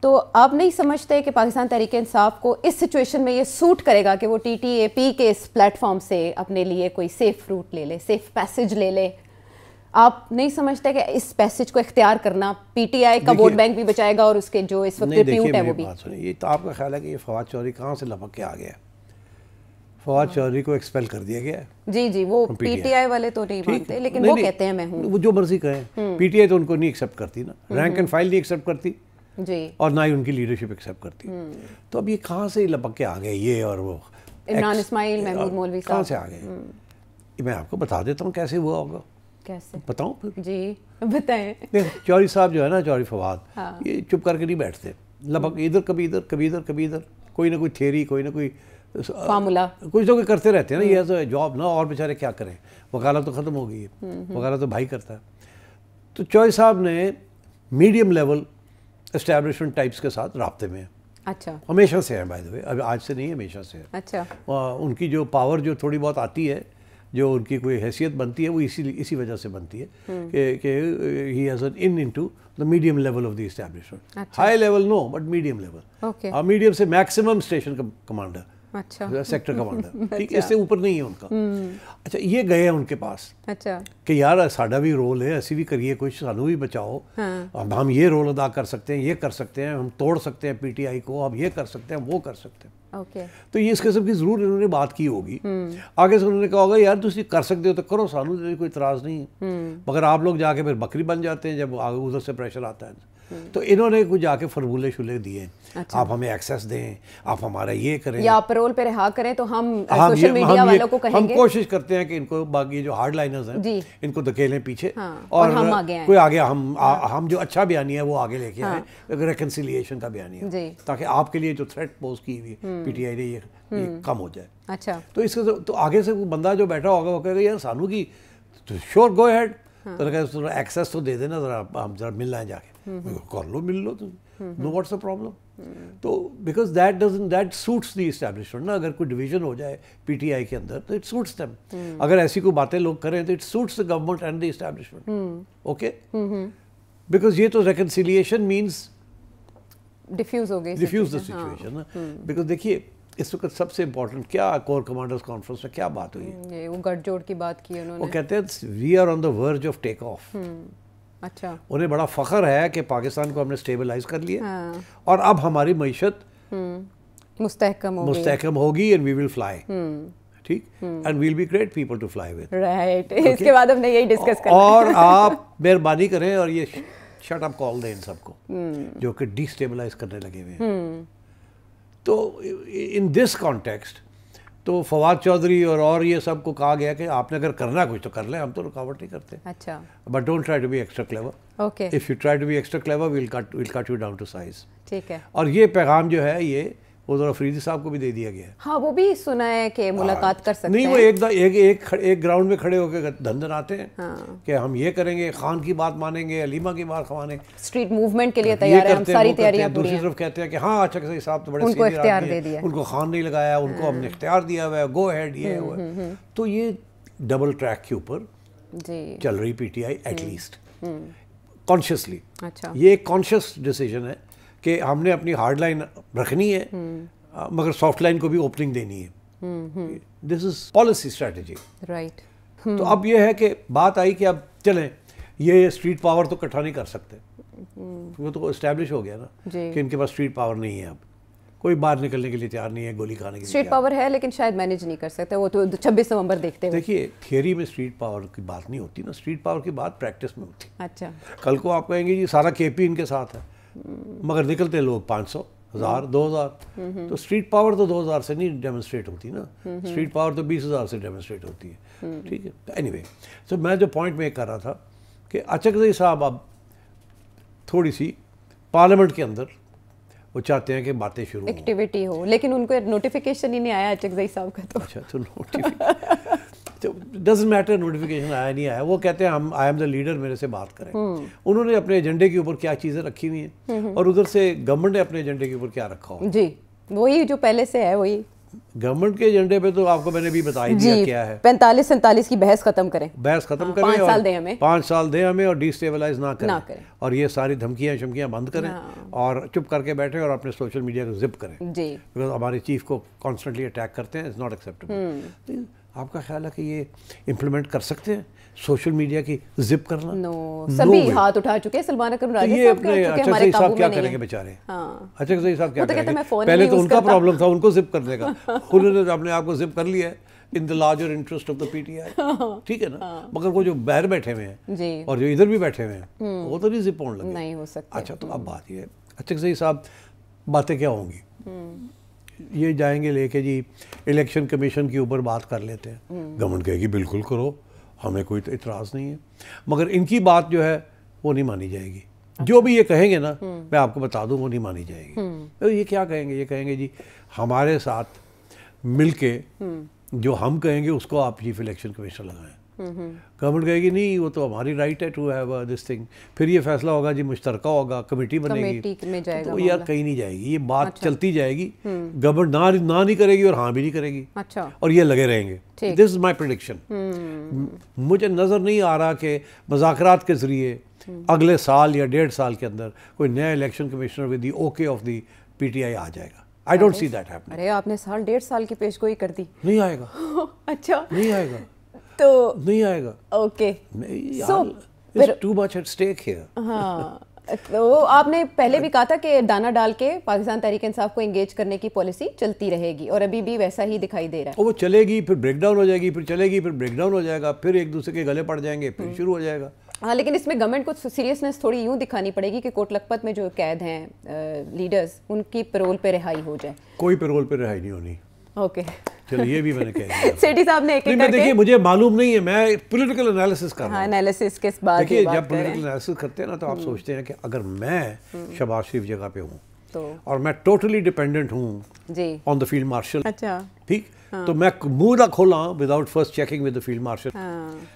تو آپ نہیں سمجھتے کہ پاکستان تحریک انصاف کو اس سچویشن میں یہ سوٹ کرے گا کہ وہ ٹی ٹی اے پی کے اس پلیٹ فارم سے اپنے لیے کوئی سیف روٹ لے لے, سیف پیسج لے لے؟ آپ نہیں سمجھتے کہ اس پیسج کو اختیار کرنا پی ٹی آئی کا ووٹ بینک بھی بچائے گا اور اس کے جو اس وقت ریپیوٹ ہے وہ بھی؟ یہ تو آپ کا خیال ہے کہ یہ فواد چودھری کہاں سے لپک کے آ گیا؟ فواد چودھری کو ایکسپیل کر دیا گیا ہے. جی جی, وہ پی ٹی آئی والے تو نہیں مانتے, لیکن وہ کہتے ہیں میں ہوں. وہ جو مرضی کہیں, پی ٹی آئی تو ان کو نہیں ایکسیپٹ کرتی نا, رینک اینڈ فائل نہیں ایکسیپٹ کرتی جی, اور نہ ہی ان کی لیڈرشپ ایکسیپٹ کرتی. تو اب یہ کہاں سے لپک کے آ گئے یہ, اور وہ عمران اسماعیل, محمود مولوی صاحب کہاں سے آ گئے؟ میں آپ کو بتا دیتا ہوں کیسے ہوا ہوگا. کیسے بتاؤں پھر؟ جی بتائیں. چوہدری صاحب جو ہے نا، چوہدری فواد، یہ چپ کر کے نہیں بیٹھتے، لبک ادھر کبھی ادھر کبھی ادھر کبھی ادھر، کوئی نہ کوئی تھیوری، کوئی نہ کوئی فارمولا کچھ نہ کوئی کرتے رہتے ہیں نا. یہ ایز اے جاب نا، اور بیچارے کیا کریں، وکالت تو ختم ہو گئی ہے، وکالت تو بھائی کرتا ہے. تو چوہدری صاحب نے میڈیم لیول اسٹیبلشمنٹ ٹائپس کے ساتھ رابطے میں ہیں. اچھا ہمیشہ سے ہیں بائی دا وے، اب آج سے نہیں، ہمیشہ سے ہے. اچھا. ان کی جو پاور جو تھوڑی بہت آتی ہے، جو ان کی کوئی حیثیت بنتی ہے، وہ اسی وجہ سے بنتی ہے کہ he has been into the medium level of the establishment. High level no, but medium level. Okay. Medium سے میکسیمم اسٹیشن کمانڈر، اچھا سیکٹر کمانڈر، ٹھیک ہے، اس سے اوپر نہیں ہے ان کا. اچھا یہ گئے ہیں ان کے پاس اچھا کہ یار ساڈا بھی رول ہے، اسی بھی کریے کچھ، سانو بھی بچاؤ، اب ہم یہ رول ادا کر سکتے ہیں، یہ کر سکتے ہیں، ہم توڑ سکتے ہیں پی ٹی آئی کو، اب یہ کر سکتے ہیں، وہ کر سکتے ہیں. اوکے. تو یہ اس قسم کی ضرور انہوں نے بات کی ہوگی. آگے سے انہوں نے کہا ہوگا یار تسی کر سکتے ہو تو کرو، سانو کوئی اعتراض نہیں ہے، مگر آپ لوگ جا کے پھر بکری بن جاتے ہیں جب آگے ادھر سے پریشر آتا ہے. تو انہوں نے کچھ جا کے فرمولے شولے دیے، آپ ہمیں ایکسیس دیں، آپ ہمارا یہ کریں، یا پرول پہ رہا کریں، تو ہم سوشل میڈیا والوں کو کہیں گے. ہم کوشش کرتے ہیں کہ ان کو باقی جو ہارڈ لائنرز ہیں ان کو دھکیلیں پیچھے، اور ہم آگے آئیں، کوئی آگے ہم جو اچھا بیانیہ ہے وہ آگے لے کے آئیں، ریکنسیلیشن کا بیانیہ، تاکہ آپ کے لیے جو تھریٹ پوز کی ہوئی پی ٹی آئی نے یہ کم ہو جائے. اچھا. تو اس کے تو آگے سے بندہ جو بیٹھا ہوگا وہ کہے گا یار سانو کی شور گو ہیڈ، تو ایکسیس تو دے دینا ذرا، ہم ذرا مل لائیں جا کے، کر لو، مل لو، نو واٹس اے پرابلم. تو because that suits the establishment نا. اگر کوئی ڈویژن ہو جائے پی ٹی آئی کے اندر تو اٹ سوٹس دیم. اگر ایسی کوئی باتیں لوگ کریں تو it suits the government and the establishment. Okay. Because یہ تو ریکنسیلیشن مینس ڈیفیوز ہو گئی، ڈیفیوز دا سچویشن نا. بیکاز دیکھیے اس وقت سب سے امپورٹنٹ کیا کور کمانڈرز کانفرنس میں کیا بات ہوئی ہے، وہ گٹھ جوڑ کی بات کی انہوں نے. وہ کہتے ہیں we are on the verge of take off. اچھا. انہیں بڑا فخر ہے کہ پاکستان کو ہم نے سٹیبلائز کر لیا اور اب ہماری معیشت مستحکم ہوگی اینڈ وی ول فلائی. ٹھیک. And we'll be great people to fly with. Right. اس کے بعد ہم نے یہی ڈسکس کرنا اور آپ مہربانی کریں اور یہ شٹ اپ کال دیں ان سب کو جو کہ ڈی اسٹیبلائز کرنے لگے ہوئے ہیں. تو ان دس کانٹیکسٹ تو فواد چودھری اور یہ سب کو کہا گیا کہ آپ نے اگر کرنا کچھ تو کر لیں، ہم تو رکاوٹ نہیں کرتے. اچھا. But don't try to be extra clever. Okay. If you try to be extra clever we'll cut you down to size. ٹھیک ہے. اور یہ پیغام جو ہے یہ ادھر افریدی صاحب کو بھی دے دیا گیا ہے. ہاں وہ بھی سنا ہے کہ ملاقات کر سکتے ہیں. نہیں، وہ ایک گراؤنڈ میں کھڑے ہو کے دھن آتے ہیں کہ ہم یہ کریں گے، خان کی بات مانیں گے، علیمہ کی بات مانیں، اسٹریٹ موومنٹ کے لیے تیار ہیں، ہم ساری تیاریاں پوری ہیں. دوسری طرف کہتے ہیں کہ ہاں اچھا صحیح صاحب تو بڑے ان کو سینئر اختیار آدمی دے ہیں، دیا، ان کو خان نہیں لگایا، ان کو ہم نے اختیار دیا ہوا ہے، گو ہیڈ یہ ہوا. تو یہ ڈبل ٹریک کے اوپر چل رہی P T I at least consciously. اچھا. یہ ایک کانشیس ڈیسیجن ہے کہ ہم نے اپنی ہارڈ لائن رکھنی ہے مگر سافٹ لائن کو بھی اوپننگ دینی ہے. دس از پالیسی اسٹریٹجی. رائٹ. تو اب یہ ہے کہ بات آئی کہ اب چلیں یہ اسٹریٹ پاور تو اکٹھا نہیں کر سکتے، وہ تو اسٹیبلش ہو گیا نا کہ ان کے پاس اسٹریٹ پاور نہیں ہے، اب کوئی باہر نکلنے کے لیے تیار نہیں ہے، گولی کھانے کے لیے. اسٹریٹ پاور ہے لیکن شاید مینیج نہیں کر سکتے، وہ تو 26 نومبر دیکھتے ہوئے. دیکھیے تھیوری میں اسٹریٹ پاور کی بات نہیں ہوتی نا، اسٹریٹ پاور کی بات پریکٹس میں ہوتی. اچھا. کل کو آپ کہیں گے جی سارا کے پی ان کے ساتھ ہے، مگر نکلتے لوگ 500 1000 2000. تو اسٹریٹ پاور تو 2000 سے نہیں ڈیمونسٹریٹ ہوتی نا، اسٹریٹ پاور تو 20,000 سے ڈیمونسٹریٹ ہوتی ہے. ٹھیک ہے. اینی وے تو میں جو پوائنٹ میک کر رہا تھا کہ اچکزئی صاحب اب تھوڑی سی پارلیمنٹ کے اندر وہ چاہتے ہیں کہ باتیں شروع ہوں، ایکٹیویٹی ہو، لیکن ان کو نوٹیفیکیشن ہی نہیں آیا اچکزئی صاحب کا. تو اچھا تو نوٹیفیکیشن ڈزنٹ میٹر، نوٹیفیکیشن آیا نہیں آیا، وہ کہتے ہیں ہم آئی ایم دا لیڈر، میرے سے بات کریں. انہوں نے اپنے ایجنڈے کے اوپر کیا چیزیں رکھی ہوئی ہیں اور ادھر سے گورنمنٹ نے اپنے ایجنڈے کے اوپر کیا رکھا ہو. جی وہی جو پہلے سے ہے وہی. گورنمنٹ کے ایجنڈے پہ تو آپ کو میں نے بھی بتا ہی دیا کیا ہے. 45-47 کی بحث ختم کریں، بحث ختم کریں، 5 سال دیں ہمیں، 5 سال دیں ہمیں، اور ڈی اسٹیبلائز نہ کریں اور یہ ساری دھمکیاں شمکیاں بند کریں اور چپ کر کے بیٹھیں اور اپنے سوشل میڈیا کو زپ کریں. جی بیکاز ہمارے چیف کو کانسٹنٹلی اٹیک کرتے ہیں، اٹس ناٹ ایکسیپٹیبل. آپ کا خیال ہے کہ یہ امپلیمنٹ کر سکتے ہیں سوشل میڈیا کی زپ کرنا؟ نو، سبھی ہاتھ اٹھا چکے ہیں. سلمان اکرم راجہ یہ اپنے اچکزئی صاحب کیا کریں گے بیچارے؟ اچکزئی صاحب کیا کریں گے؟ پہلے تو ان کا پرابلم تھا ان کو زپ کرنے کا، انہوں نے اپنے آپ کو زپ کر لیا ہے in the larger interest of the P T I. ٹھیک ہے نا. مگر وہ جو باہر بیٹھے ہوئے ہیں اور جو ادھر بھی بیٹھے ہوئے ہیں وہ تو نہیں زپ ہونے لگے. نہیں ہو سکتا. اچھا تو اب بات یہ ہے اچکزئی صاحب باتیں کیا ہوں گی؟ یہ جائیں گے لے کے جی الیکشن کمیشن کے اوپر بات کر لیتے ہیں. گورنمنٹ کہے گی بالکل کرو، ہمیں کوئی اعتراض نہیں ہے، مگر ان کی بات جو ہے وہ نہیں مانی جائے گی. جو بھی یہ کہیں گے نا میں آپ کو بتا دوں وہ نہیں مانی جائے گی. یہ کیا کہیں گے؟ یہ کہیں گے جی ہمارے ساتھ مل کے جو ہم کہیں گے اس کو آپ چیف الیکشن کمیشنر لگائیں. گورنمنٹ کہے گی نہیں وہ تو ہماری رائٹ ہے ٹو ہیو دس تھنگ. پھر یہ فیصلہ ہوگا جی مشترکہ ہوگا، کمیٹی بنے گی، تو یار کہیں نہیں جائے گی، یہ بات چلتی جائے گی. گورنمنٹ نہ نہیں کرے گی اور ہاں بھی نہیں کرے گی، اور یہ لگے رہیں گے. دس از مائی پریڈکشن. مجھے نظر نہیں آ رہا کہ مذاکرات کے ذریعے اگلے سال یا 1.5 سال کے اندر کوئی نیا election commissioner with the okay of the P T I آ جائے گا. I don't see that happening. ارے آپ نے سال 1.5 سال کی پیش گوئی کر دی. نہیں آئے گا. اچھا نہیں آئے گا تو نہیں آئے گا. Okay too much at stake here. ہاں تو آپ نے پہلے بھی کہا تھا کہ دانہ ڈال کے پاکستان تحریک انصاف کو انگیج کرنے کی پالیسی چلتی رہے گی، اور ابھی بھی ویسا ہی دکھائی دے رہا ہے. وہ چلے گی پھر بریک ڈاؤن ہو جائے گی، پھر چلے گی پھر بریک ڈاؤن ہو جائے گا، پھر ایک دوسرے کے گلے پڑ جائیں گے، پھر شروع ہو جائے گا. ہاں لیکن اس میں گورنمنٹ کو سیریسنس تھوڑی یوں دکھانی پڑے گی کہ کوٹ لکھپت میں جو قید ہیں لیڈرز ان کی پیرول پہ رہائی ہو جائے. کوئی پیرول پہ رہائی نہیں ہونی. اوکے چلو یہ بھی میں نے کہہ دیا. سیٹھی صاحب نے ایک ایک دیکھیے مجھے معلوم نہیں ہے، میں پولیٹیکل انالیسس کر رہا ہوں. ہاں انالیسس کے بعد دیکھیے جب پولیٹیکل انالیسس کرتے ہیں نا تو آپ سوچتے ہیں کہ اگر میں شہباز شریف جگہ پہ ہوں اور میں ٹوٹلی ڈیپینڈنٹ ہوں جی آن دا فیلڈ مارشل، اچھا ٹھیک، تو میں منہ نہ کھولا without first checking with the field marshal.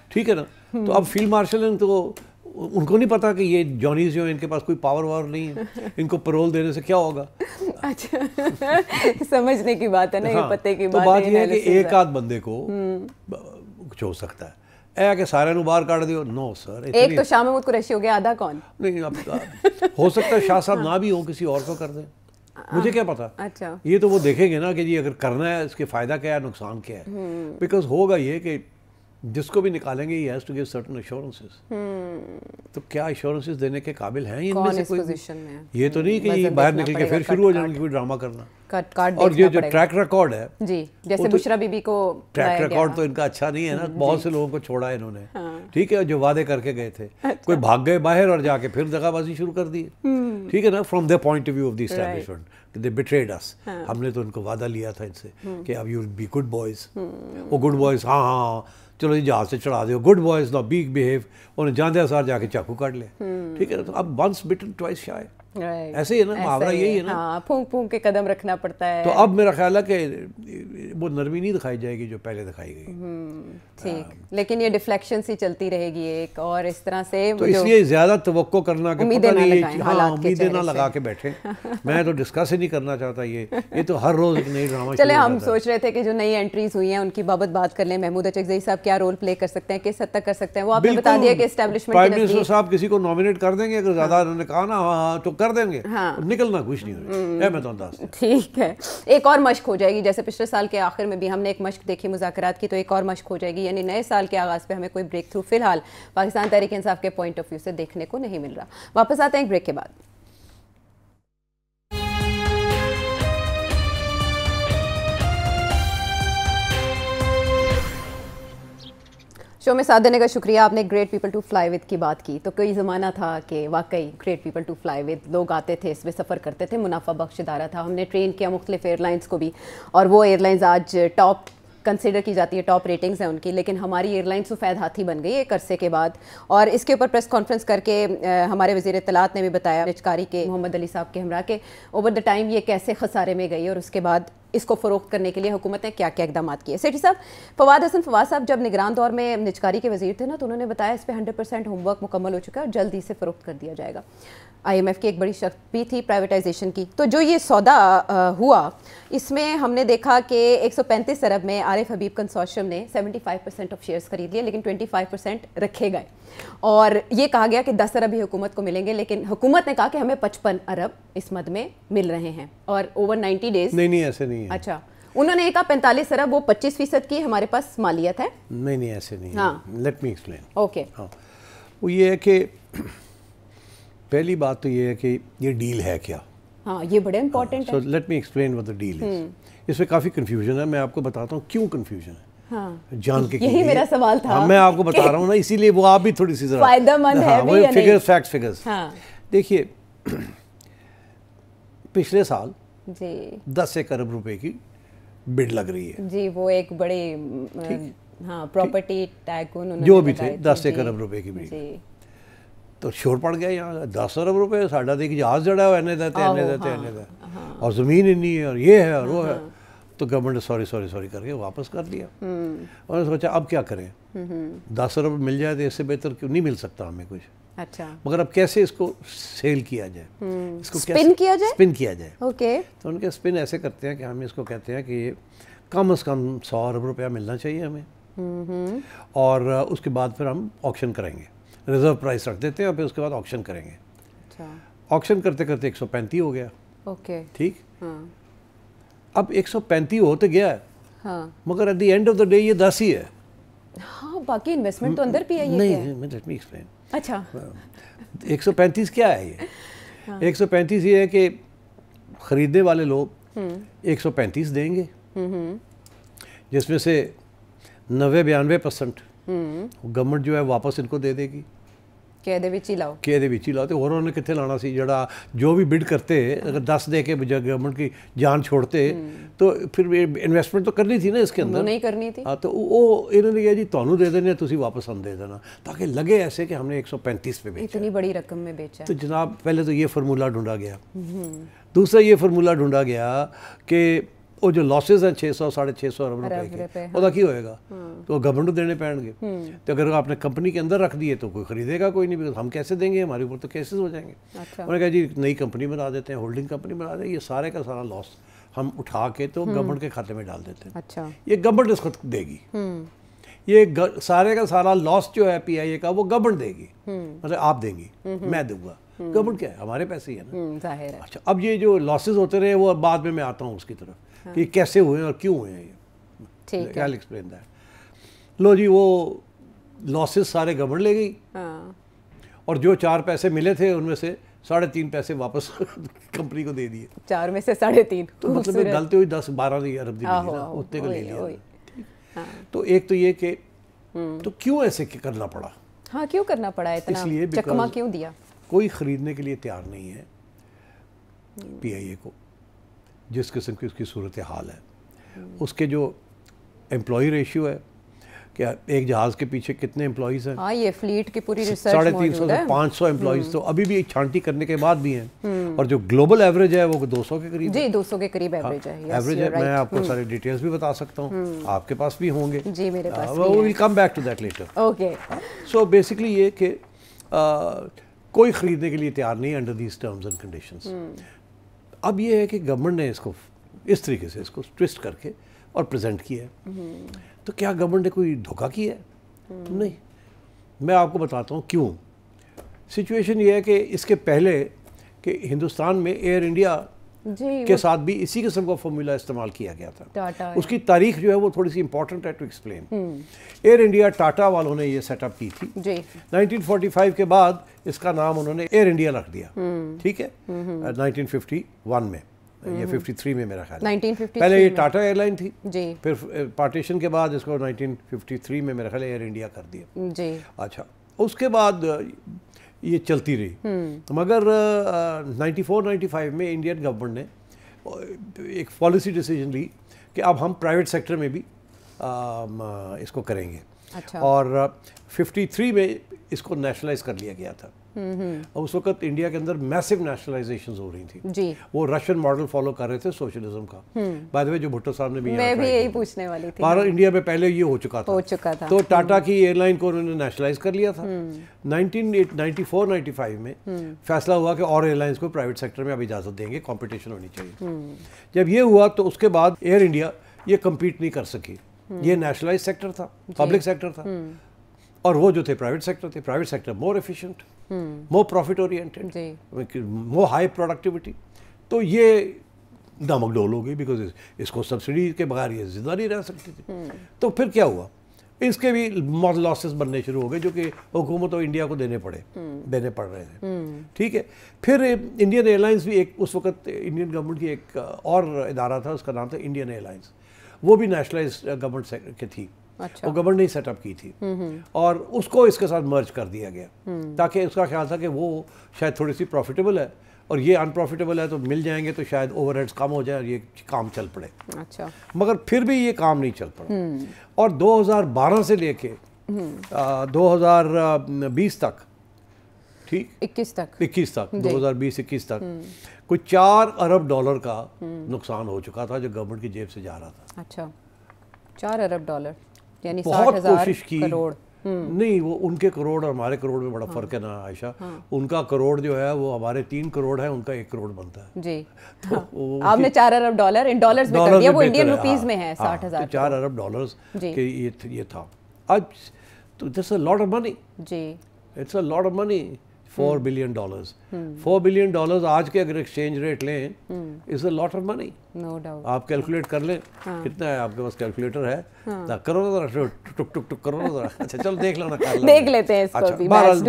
ٹھیک ہے نا. تو اب فیلڈ مارشل تو ان کو نہیں پتا کہ یہ جونیز جو ان کے پاس کوئی پاور وار نہیں ہے، ان کو پرول دینے سے کیا ہوگا. اچھا سمجھنے کی بات ہے نا، یہ پتے کی بات. تو بات یہ ہے کہ ایک آدھ بندے کو کچھ ہو سکتا ہے، اے کہ سارے نو باہر کاٹ دیو. نو سر، ایک تو شاہ محمود قریشی ہو گیا، آدھا کون؟ نہیں اب ہو سکتا ہے شاہ صاحب نہ بھی ہوں، کسی اور کو کر دیں، مجھے کیا پتا. اچھا یہ تو وہ دیکھیں گے نا کہ جی اگر کرنا ہے اس کے فائدہ کیا ہے نقصان کیا ہے. بیکاز ہوگا یہ کہ جس کو بھی نکالیں گے یہ has to give certain assurances. تو کیا ایشورنسز دینے کے قابل ہیں ان میں سے کوئی؟ یہ تو نہیں کہ یہ باہر نکل کے پھر شروع ہو جائیں گے کوئی ڈرامہ کرنا. اور یہ جو ٹریک ریکارڈ ہے جی، جیسے بشرا بی بی کو ٹریک ریکارڈ تو ان کا اچھا نہیں ہے نا. بہت سے لوگوں کو چھوڑا ہے انہوں نے، ٹھیک ہے، جو وعدے کر کے گئے تھے، کوئی بھاگ گئے باہر اور جا کے پھر دغا بازی شروع کر دی. ٹھیک ہے نا. From the point of view of the establishment they betrayed us. ہم نے تو ان کو وعدہ لیا تھا ان سے کہ اب you will be good boys. وہ گڈ بوائز ہاں ہاں چلو جی جہاز سے چڑھا دو، good boys now beg behave. انہیں جاندے سار جا کے چاقو کاٹ لے. ٹھیک ہے نا. تو اب ونس بٹن ٹوائس شائے، ایسے ہی ہے نا، محاورہ یہی ہے نا. ہاں پھونک پھونک کے قدم رکھنا پڑتا ہے. تو اب میرا خیال ہے کہ وہ نرمی نہیں دکھائی جائے گی جو پہلے دکھائی گئی. ٹھیک، لیکن یہ ڈیفلیکشن سی چلتی رہے گی ایک، اور اس طرح سے تو اس لیے زیادہ توقع کرنا کہ پتہ نہیں، ہاں امیدیں نہ لگا کے بیٹھے. میں تو ڈسکس ہی نہیں کرنا چاہتا. یہ تو ہر روز ایک نئی ڈرامہ. چلے ہم سوچ رہے تھے کہ جو نئی انٹریز ہوئی ہیں ان کی بابت بات کر لیں. محمود اچکزئی صاحب کیا رول پلے کر سکتے ہیں، کس حد تک کر سکتے ہیں؟ وہ آپ نے بتا دیا کہ اسٹیبلشمنٹ پرائم منسٹر صاحب کسی کو نامینیٹ کر دیں گے، اگر زیادہ انہوں نے کہا نا ہاں تو کر دیں گے، نکلنا کچھ نہیں ہوگا. میں تو انداز. ٹھیک ہے، ایک اور مشق ہو جائے گی. جیسے پچھلے سال کے آخر میں بھی ہم نے ایک مشق دیکھی مذاکرات کی، تو ایک اور مشق ہو جائے گی. یعنی نئے سال کے آغاز پہ ہمیں کوئی بریک تھرو فی الحال پاکستان تحریک انصاف کے پوائنٹ آف ویو سے دیکھنے کو نہیں مل رہا. واپس آتے ہیں ایک بریک کے بعد. شو میں ساتھ دینے کا شکریہ. آپ نے great people to fly with کی بات کی، تو کوئی زمانہ تھا کہ واقعی great people to fly with لوگ آتے تھے، اس میں سفر کرتے تھے، منافع بخش ادارہ تھا. ہم نے ٹرین کیا مختلف ایئر لائنس کو بھی، اور وہ ایئر لائنز آج ٹاپ کنسیڈر کی جاتی ہے، ٹاپ ریٹنگز ہیں ان کی. لیکن ہماری ایئر لائن سفید ہاتھی بن گئی ایک عرصے کے بعد. اور اس کے اوپر پریس کانفرنس کر کے ہمارے وزیر اطلاعات نے بھی بتایا نجکاری کے محمد علی صاحب کے ہمراہ، کہ اوور دا ٹائم یہ کیسے خسارے میں گئی، اور اس کے بعد اس کو فروخت کرنے کے لیے حکومت نے کیا کیا اقدامات کیے. سیٹھی صاحب، فواد صاحب جب نگران دور میں نجکاری کے وزیر تھے نا، تو انہوں نے بتایا اس پہ 100% ہوم ورک مکمل ہو چکا ہے اور جلد ہی سے فروخت کر دیا جائے گا. IMF کی ایک بڑی شرط بھی تھی پرائیویٹائزیشن کی. تو جو یہ سودا ہوا، اس میں ہم نے دیکھا کہ 135 ارب میں عارف حبیب کنسورشیم نے 75% آف شیئرز خرید لیے، لیکن 25% رکھے گئے. اور یہ کہا گیا کہ 10 ارب ہی حکومت کو ملیں گے، لیکن حکومت نے کہا کہ ہمیں 55 ارب اس مد میں مل رہے ہیں. اور اوور 90 ڈیز نہیں ایسے نہیں ہے. اچھا، انہوں نے کہا 45 ارب، وہ 25% کی ہمارے پاس مالیت ہے. نہیں ایسے نہیں. ہاں، لیٹ می ایکسپلین. اوکے. ہاں، وہ یہ ہے کہ پہلی بات تو یہ ہے کہ یہ ڈیل ہے کیا. ہاں، یہ بڑے امپورٹنٹ ہے. So let me explain what the deal is. اس میں کافی کنفیوژن ہے. میں آپ کو بتاتا ہوں کیوں کنفیوژن ہے. ہاں، جان کے یہی میرا سوال تھا. میں آپ کو بتا رہا ہوں نا، اسی لیے وہ آپ بھی تھوڑی سی ذرا فائدہ مند ہے بھی یا نہیں. Figures, facts, figures. دیکھیے پچھلے سال جی 10 ارب روپے کی بڈ لگ رہی ہے جی. وہ ایک بڑے ہاں پراپرٹی ٹائکون جو بھی تھے 10 ارب روپے کی بھی تو شور پڑ گیا یہاں 10 ارب روپے ساڈا تو ایک جہاز جڑا ہوا اینے دیتے اور زمین انی ہے اور یہ ہے اور وہ ہے. تو گورنمنٹ نے سوری کر کے واپس کر دیا اور نے سوچا اب کیا کریں 10 ارب مل جائے تو اس سے بہتر کیوں نہیں مل سکتا ہمیں کچھ. اچھا مگر اب کیسے اس کو سیل کیا جائے, اس کو اسپن کیا جائے. اوکے تو ان کے اسپن ایسے کرتے ہیں کہ ہم اس کو کہتے ہیں کہ کم از کم 100 ارب روپیہ ملنا چاہیے ہمیں اور اس کے بعد پھر ہم آکشن کریں گے, ریزرو پرائس رکھ دیتے ہیں اور پھر اس کے بعد آکشن کریں گے. آکشن کرتے کرتے 135 ہو گیا. اوکے ٹھیک. اب 135 ہوتے گیا ہے مگر at the end of the day یہ 10 ہی ہے. ہاں باقی انویسٹمنٹ تو اندر بھی ہے. نہیں لیٹ می ایکسپلین. اچھا 135 کیا ہے یہ 135 یہ ہے کہ خریدنے والے لوگ 135 دیں گے جس میں سے 90-92% گورنمنٹ جو ہے واپس ان کو دے دے گی. کہ دے وچ ہی لاؤ تو اور انہوں نے کتنے لانا سی جڑا جو بھی بڈ کرتے اگر 10 دے کے گورنمنٹ کی جان چھوڑتے تو پھر انویسٹمنٹ تو کرنی تھی نا اس کے اندر. نہیں کرنی تھی. تو وہ انہوں نے کہا جی تانوں دے دینے تسی واپس ہم دے دینا تاکہ لگے ایسے کہ ہم نے 135 پہ بیچا. اتنی بڑی رقم میں بیچا. تو جناب پہلے تو یہ فرمولہ ڈھونڈا گیا. دوسرا یہ فرمولہ ڈھونڈا گیا کہ وہ جو لاسز ہیں 600-650 ارب روپے کے وہ کی ہوئے گا تو گورنمنٹ کو دینے پڑیں گے. تو اگر آپ نے کمپنی کے اندر رکھ دیے تو کوئی خریدے گا کوئی نہیں, بیکاز ہم کیسے دیں گے, ہمارے اوپر تو کیسز ہو جائیں گے. انہوں نے کہا جی نئی کمپنی بنا دیتے ہیں, ہولڈنگ کمپنی بنا دیں, یہ سارے کا سارا لاس ہم اٹھا کے تو گورنمنٹ کے کھاتے میں ڈال دیتے ہیں. یہ گورنمنٹ اس کو دے گی. یہ سارے کا سارا لاس جو ہے پی آئی اے کا وہ گورنمنٹ دے گی, مطلب آپ دیں گی, میں دوں گا. گورنمنٹ کیا ہے ہمارے پیسے ہی ہے نا. اچھا اب یہ جو لاسز ہوتے رہے وہ بعد میں آتا ہوں اس کی طرف کہ کیسے ہوئے ہیں اور کیوں ہوئے ہیں. یہ کیا ایکسپلین دیٹ. لو جی وہ لاسز سارے گورنمنٹ لے گئی اور جو 4 پیسے ملے تھے ان میں سے 3.5 پیسے واپس کمپنی کو دے دیے. 4 میں سے 3.5 تو مطلب غلطی ہوئی 10-12 ارب دی ملی نا, اتنے کو لے لیا. تو ایک تو یہ کہ تو کیوں ایسے کرنا پڑا. ہاں کیوں کرنا پڑا اتنا چکما کیوں دیا. کوئی خریدنے کے لیے تیار نہیں ہے پی آئی اے کو جس قسم کی اس کی صورتحال ہے. اس کے جو امپلائی ریشیو ہے کہ ایک جہاز کے پیچھے کتنے امپلائیز ہیں. ہاں یہ فلیٹ کی پوری ریسرچ 350 سے 500 امپلائیز تو ابھی بھی چھانٹی کرنے کے بعد بھی ہیں اور جو گلوبل ایوریج ہے وہ 200 کے قریب. جی 200 کے قریب ایوریج ہے. ایوریج ہے. میں آپ کو ساری ڈیٹیلز بھی بتا سکتا ہوں, آپ کے پاس بھی ہوں گے. جی میرے پاس we will come back to that later. Okay. So basically یہ کہ کوئی خریدنے کے لیے تیار نہیں under these terms and conditions. اب یہ ہے کہ گورنمنٹ نے اس کو اس طریقے سے اس کو ٹوسٹ کر کے اور پریزنٹ کیا ہے. تو کیا گورنمنٹ نے کوئی دھوکہ کیا ہے؟ نہیں. میں آپ کو بتاتا ہوں کیوں. سچویشن یہ ہے کہ اس کے پہلے کہ ہندوستان میں ایئر انڈیا کے ساتھ بھی اسی قسم کا فارمولا استعمال کیا گیا تھا. اس کی تاریخ جو ہے وہ تھوڑی سی امپورٹنٹ ہے to explain. Air India Tata والوں نے یہ سیٹ اپ کی تھی. 1945 کے بعد اس کا نام انہوں نے ایئر انڈیا رکھ دیا. ٹھیک ہے. 1951 میں یہ 53 میں میرا خیال ہے. پہلے یہ ٹاٹا ایئر لائن تھی, پھر پارٹیشن کے بعد اس کو 1953 میں میرا خیال ہے ایئر انڈیا کر دیا. اچھا اس کے بعد یہ چلتی رہی مگر 94-95 میں انڈین گورنمنٹ نے ایک پالیسی ڈیسیجن لی کہ اب ہم پرائیویٹ سیکٹر میں بھی اس کو کریں گے. اور 53 میں اس کو نیشنلائز کر لیا گیا تھا. اور اس وقت انڈیا کے اندر میسو نیشنلائزیشنز ہو رہی تھیں. وہ رشین ماڈل فالو کر رہے تھے سوشلزم کا. بائی دا وے جو بھٹو صاحب نے بھی میں بھی یہی پوچھنے والی تھی. انڈیا میں پہلے یہ ہو چکا تھا. تو ٹاٹا کی ایئر لائن کو انہوں نے نیشنلائز کر لیا تھا. 1994-95 میں فیصلہ ہوا کہ اور ایئر لائنس کو پرائیویٹ سیکٹر میں اب اجازت دیں گے, کمپٹیشن ہونی چاہیے. جب یہ ہوا تو اس کے بعد ایئر انڈیا یہ کمپیٹ نہیں کر سکی. یہ نیشنلائز سیکٹر تھا, پبلک سیکٹر تھا, اور وہ جو تھے پرائیویٹ سیکٹر تھے. Private sector more efficient, more profit oriented, more high productivity. تو یہ نمک ڈول ہو گئی بیکاز اس کو سبسڈی کے بغیر یہ زندہ نہیں رہ سکتی تھی. تو پھر کیا ہوا, اس کے بھی لاسز بننے شروع ہو گئے جو کہ حکومت اور انڈیا کو دینے پڑ رہے تھے. ٹھیک ہے. پھر انڈین ایئر لائنس بھی ایک اس وقت انڈین گورنمنٹ کی ایک اور ادارہ تھا, اس کا نام تھا انڈین ایئر لائنس. وہ بھی نیشنلائز گورنمنٹ کی تھی, وہ گورنمنٹ نے سیٹ اپ کی تھی, اور اس کو اس کے ساتھ مرج کر دیا گیا تاکہ اس کا خیال تھا کہ وہ شاید تھوڑی سی پروفیٹیبل ہے اور یہ انپروفیٹیبل ہے تو مل جائیں گے تو شاید اوور ہیڈس کم ہو جائے اور یہ کام چل پڑے. اچھا. مگر پھر بھی یہ کام نہیں چل پڑا. اور 2012 سے لے کے 2020 تک, ٹھیک, 21 تک 2020-21 تک کوئی $4 ارب کا نقصان ہو چکا تھا جو گورنمنٹ کی جیب سے جا رہا تھا. اچھا, $4 ارب یعنی بہت 60,000 کوشش کی. کروڑ. نہیں, وہ ان کے کروڑ اور ہمارے کروڑ میں بڑا فرق ہے نا عائشہ. ان کا کروڑ جو ہے وہ ہمارے 3 کروڑ ہے, ان کا 1 کروڑ بنتا ہے. جی, آپ نے $4 ارب ان ڈالرز میں کر دیا, وہ انڈین روپیز میں ہے 60,000. $4 ارب کہ یہ تھا. اب this a lot of money. جی, it's a lot of money. $4 billion. $4 billion آج کے اگر ایکسچینج ریٹ لیں is a lot of money. No doubt. آپ کیلکولیٹ کر لیں کتنا ہے, آپ کے پاس کیلکولیٹر ہے, کرو نا ذرا, ٹک ٹک ٹک کرو نا ذرا. اچھا چلو دیکھ لو نا, دیکھ لیتے ہیں اس کو بھی. گورنمنٹ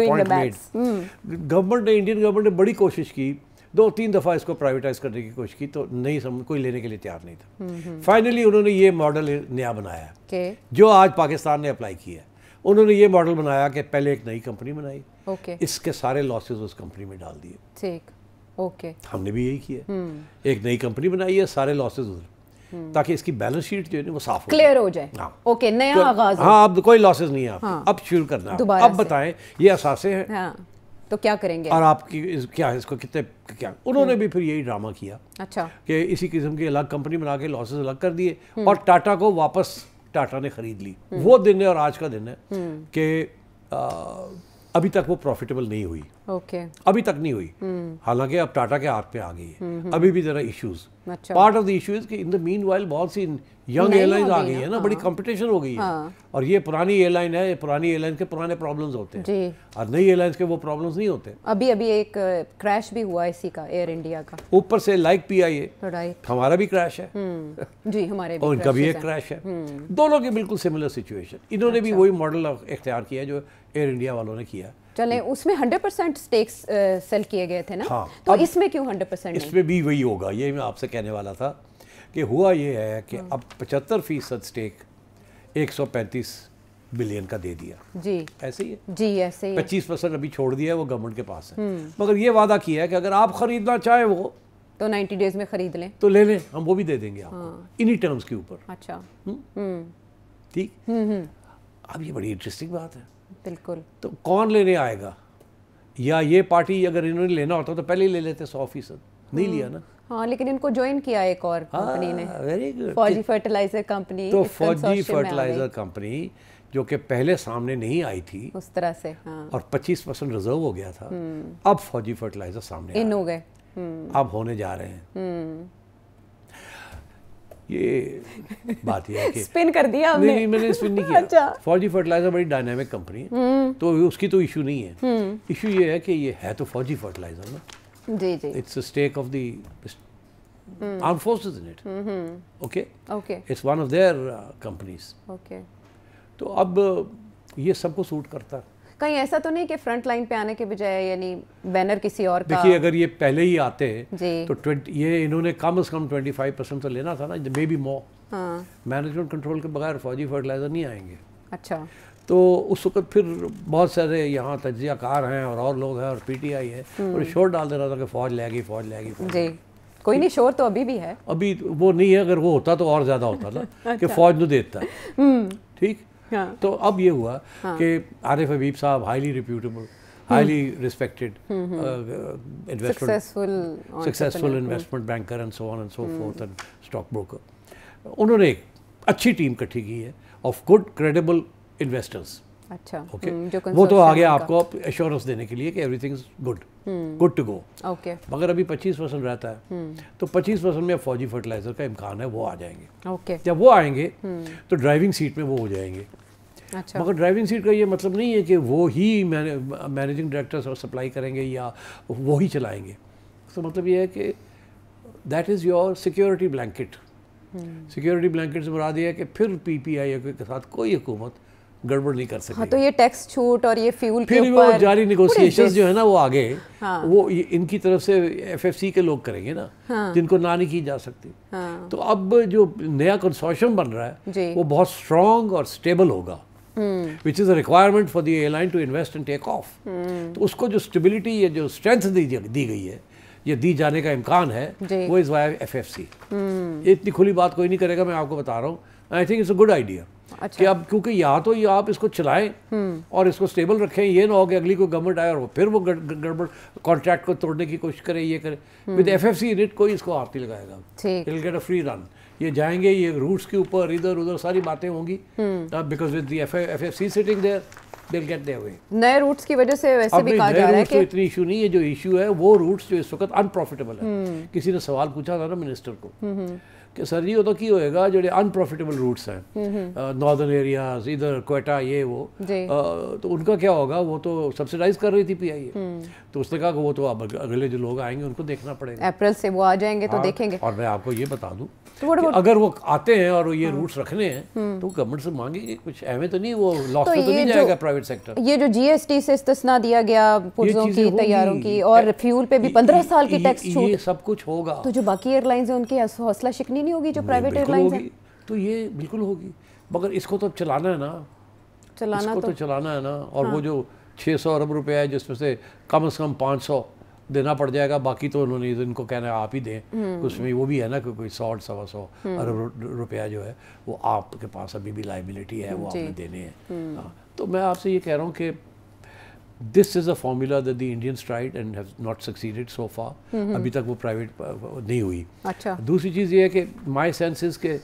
نے, انڈین گورنمنٹ نے بڑی کوشش کی, 2-3 دفعہ اس کو پرائیویٹائز کرنے کی کوشش کی تو نہیں, کوئی لینے کے لیے تیار نہیں تھا. فائنلی انہوں نے یہ ماڈل نیا بنایا جو آج پاکستان نے اپلائی کیا ہے. انہوں نے یہ ماڈل بنایا کہ پہلے ایک نئی کمپنی بنائی, اس کے سارے لاسز اس کمپنی میں ڈال دیے. ٹھیک, اوکے. ہم نے بھی یہی کیا, ایک نئی کمپنی بنائی ہے, سارے لاسز ادھر, تاکہ اس کی بیلنس شیٹ جو ہے وہ صاف کلیئر ہو جائے. اوکے, نیا آغاز. ہاں, اب کوئی لاسز نہیں ہے آپ, اب شروع کرنا ہے. اب بتائیں یہ اثاثے ہیں تو کیا کریں گے, اور آپ کی کیا اس کو کتنے کیا. انہوں نے بھی پھر یہی ڈرامہ کیا. اچھا, کہ اسی قسم کی الگ کمپنی بنا کے لاسز الگ کر دیے, اور ٹاٹا کو واپس ٹاٹا نے خرید لی. وہ دن ہے اور آج کا دن ہے کہ ابھی تک وہ پروفیٹیبل نہیں ہوئی. اوکے, ابھی تک نہیں ہوئی, حالانکہ اب ٹاٹا کے ہاتھ پہ آ گئی ہے. ابھی بھی ذرا issues, part of the issue is کہ ان دا مین وائل بہت سی ینگ ایئر لائنز آ گئی ہیں نا, بڑی کمپٹیشن ہو گئی ہے. اور یہ پرانی ایئر لائن ہے, پرانی ایئر لائن کے پرانے پرابلمز ہوتے ہیں, اور نئی ایئر لائنز کے وہ پرابلمز نہیں ہوتے. ابھی ایک کریش بھی ہوا اسی کا, ایئر انڈیا کا, اوپر سے لائک پی آئی اے, ہمارا بھی کریش ہے. جی, ہمارے بھی, اور ان کا بھی ایک کریش ہے. دونوں کی بالکل سملر سچویشن. انہوں نے بھی وہی ماڈل اختیار کیا جو ایئر انڈیا والوں نے کیا. چلیں, اس میں 100% سٹیکس سیل کیے گئے تھے نا, تو اس میں کیوں 100%؟ اس میں بھی وہی ہوگا, یہ میں آپ سے کہنے والا تھا کہ ہوا یہ ہے کہ اب 75% سٹیک 135 بلین کا دے دیا. جی, ایسے ہی ہے. جی, ایسے ہی. 25% ابھی چھوڑ دیا ہے, وہ گورنمنٹ کے پاس ہے. مگر یہ وعدہ کیا ہے کہ اگر آپ خریدنا چاہیں وہ تو 90 ڈیز میں خرید لیں, تو لے لیں, ہم وہ بھی دے دیں گے آپ کو انہی ٹرمز کے اوپر. اچھا, ٹھیک. اب یہ بڑی انٹرسٹنگ بات ہے. بالکل. تو کون لینے آئے گا, یا یہ پارٹی اگر انہوں نے لینا ہوتا تو پہلے ہی لے لیتے 100%, نہیں لیا نا. ہاں, لیکن ان کو جوائن کیا ایک اور کمپنی نے, ویری گڈ, فوجی فرٹیلائزر کمپنی. تو فوجی فرٹیلائزر کمپنی جو کہ پہلے سامنے نہیں آئی تھی اس طرح سے, اور 25% ریزرو ہو گیا تھا, اب فوجی فرٹیلائزر سامنے ان ہو گئے, اب ہونے جا رہے ہیں. یہ بات یہ ہے کہ اسپن کر دیا ہم نے. نہیں, میں نے اسپن نہیں کیا. فوجی فرٹیلائزر بڑی ڈائنامک کمپنی ہے, تو اس کی تو ایشو نہیں ہے. ایشو یہ ہے کہ یہ ہے تو فوجی فرٹیلائزر نا. جی جی, it's a stake of the arm forces in it. Okay, it's one of their companies. Okay, تو اب یہ سب کو سوٹ کرتا ہے. کہیں ایسا تو نہیں کہ فرنٹ لائن پہ آنے کے بجائے یعنی بینر کسی اور کا. دیکھیے, اگر یہ پہلے ہی آتے تو یہ انہوں نے کم از کم 25% تو لینا تھا نا, maybe more. Management control کے بغیر فوجی فرٹیلائزر نہیں آئیں گے. اچھا, تو اس وقت پھر بہت سارے یہاں تجزیہ کار ہیں اور لوگ ہیں اور پی ٹی آئی ہے, اور شور ڈال دے رہا تھا کہ فوج لے گی, فوج لے گی. جی, کوئی نہیں, شور تو ابھی بھی ہے. ابھی وہ نہیں ہے, اگر وہ ہوتا تو اور زیادہ ہوتا نا کہ فوج نو دیتا. ٹھیک. تو اب یہ ہوا کہ عارف حبیب صاحب highly reputable, highly respected, successful investment banker and so on and so forth and stock broker, انہوں نے ایک اچھی ٹیم کٹھی کی ہے آف گڈ کریڈیبل انویسٹرز. اچھا, وہ تو آگے آپ کو ایشورنس دینے کے لیے کہ everything is good to go. مگر ابھی 25% رہتا ہے, تو 25% میں فوجی فرٹیلائزر کا امکان ہے وہ آ جائیں گے. جب وہ آئیں گے تو ڈرائیونگ سیٹ میں وہ ہو جائیں گے. مگر ڈرائیونگ سیٹ کا یہ مطلب نہیں ہے کہ وہ ہی مینیجنگ ڈائریکٹر سپلائی کریں گے یا وہی چلائیں گے. تو مطلب یہ ہے کہ that is your security blanket. Security blanket سے مراد یہ ہے کہ پھر پی پی آئی کے ساتھ کوئی حکومت گڑبڑ نہیں کر سکتی. ہاں, تو یہ ٹیکس چھوٹ اور یہ فیول کے اوپر پھر وہ جاری نیگوسیشنز جو ہے نا وہ آگے وہ ان کی طرف سے ایف ایف سی کے لوگ کریں گے نا, جن کو نہ نہیں کی جا سکتی. تو اب جو نیا کنسورشیم بن رہا ہے وہ بہت اسٹرانگ اور اسٹیبل ہوگا, which is a requirement for the airline to invest and take off. تو اس کو جو اسٹیبلٹی یا جو اسٹرینتھ دی گئی ہے یا دی جانے کا امکان ہے وہ از وائی FFC. یہ اتنی کھلی بات کوئی نہیں کرے گا, میں آپ کو بتا رہا ہوں. I think it's a good idea کہ اب کیونکہ یا تو یہ آپ اس کو چلائیں اور اس کو اسٹیبل رکھیں, یہ نہ ہو کہ اگلی کوئی گورنمنٹ آئے اور پھر وہ گڑبڑ کانٹریکٹ کو توڑنے کی کوشش کرے, یہ کرے. ود FFC یونٹ کوئی اس کو ہاتھ نہیں لگائے گا. It will get a free run. یہ جائیں گے, یہ روٹس کے اوپر ادھر ادھر ساری باتیں ہوں گی, because with the FFC sitting there they'll get their way. نئے روٹس کی وجہ سے ویسے بھی کہا جا رہا ہے کہ اتنی ایشو نہیں ہے, جو ایشو ہے وہ روٹس جو اس وقت انپروفیٹیبل ہے. کسی نے سوال پوچھا تھا نا منسٹر کو کہ سر جی وہ تو کی ہوئے گا جڑے انپروفیٹیبل روٹس ہیں ناردرن ایریاز, ادھر کوئٹہ, یہ وہ, تو ان کا کیا ہوگا؟ وہ تو سبسیڈائز کر رہی تھی PIA. تو اس نے کہا کہ وہ تو اب اگلے جو لوگ آئیں گے ان کو دیکھنا پڑے گا, اپریل سے وہ آ جائیں گے تو دیکھیں گے. اور میں آپ کو یہ بتا دوں کہ اگر وہ آتے ہیں اور یہ روٹس رکھنے ہیں تو گورنمنٹ سے مانگیں گے کچھ, ایویں تو نہیں وہ لاس میں تو نہیں جائے گا پرائیویٹ سیکٹر. یہ جو GST سے استثنا دیا گیا پرزوں کی, طیاروں کی, اور فیول پہ بھی 15 سال کی ٹیکس چھوٹ, یہ سب کچھ ہوگا. تو جو باقی ایئر لائنز ہیں ان کی حوصلہ شکنی نہیں ہوگی جو پرائیویٹ ایئر لائنز ہیں؟ تو یہ بالکل ہوگی, مگر اس کو تو چلانا ہے نا, چلانا ہے نا. اور وہ جو 600 ارب روپے ہے جس میں سے کم از کم 500 دینا پڑ جائے گا, باقی تو انہوں نے ان کو کہنا ہے آپ ہی دیں. اس میں وہ بھی ہے نا کہ کوئی 100-125 ارب روپیہ جو ہے وہ آپ کے پاس ابھی بھی لائبلٹی ہے, وہ آپ نے دینے ہیں. تو میں آپ سے یہ کہہ رہا ہوں کہ this is a formula that the Indians tried and have not succeeded so far. ابھی تک وہ پرائیویٹ نہیں ہوئی. دوسری چیز یہ ہے کہ مائی سینس از کہ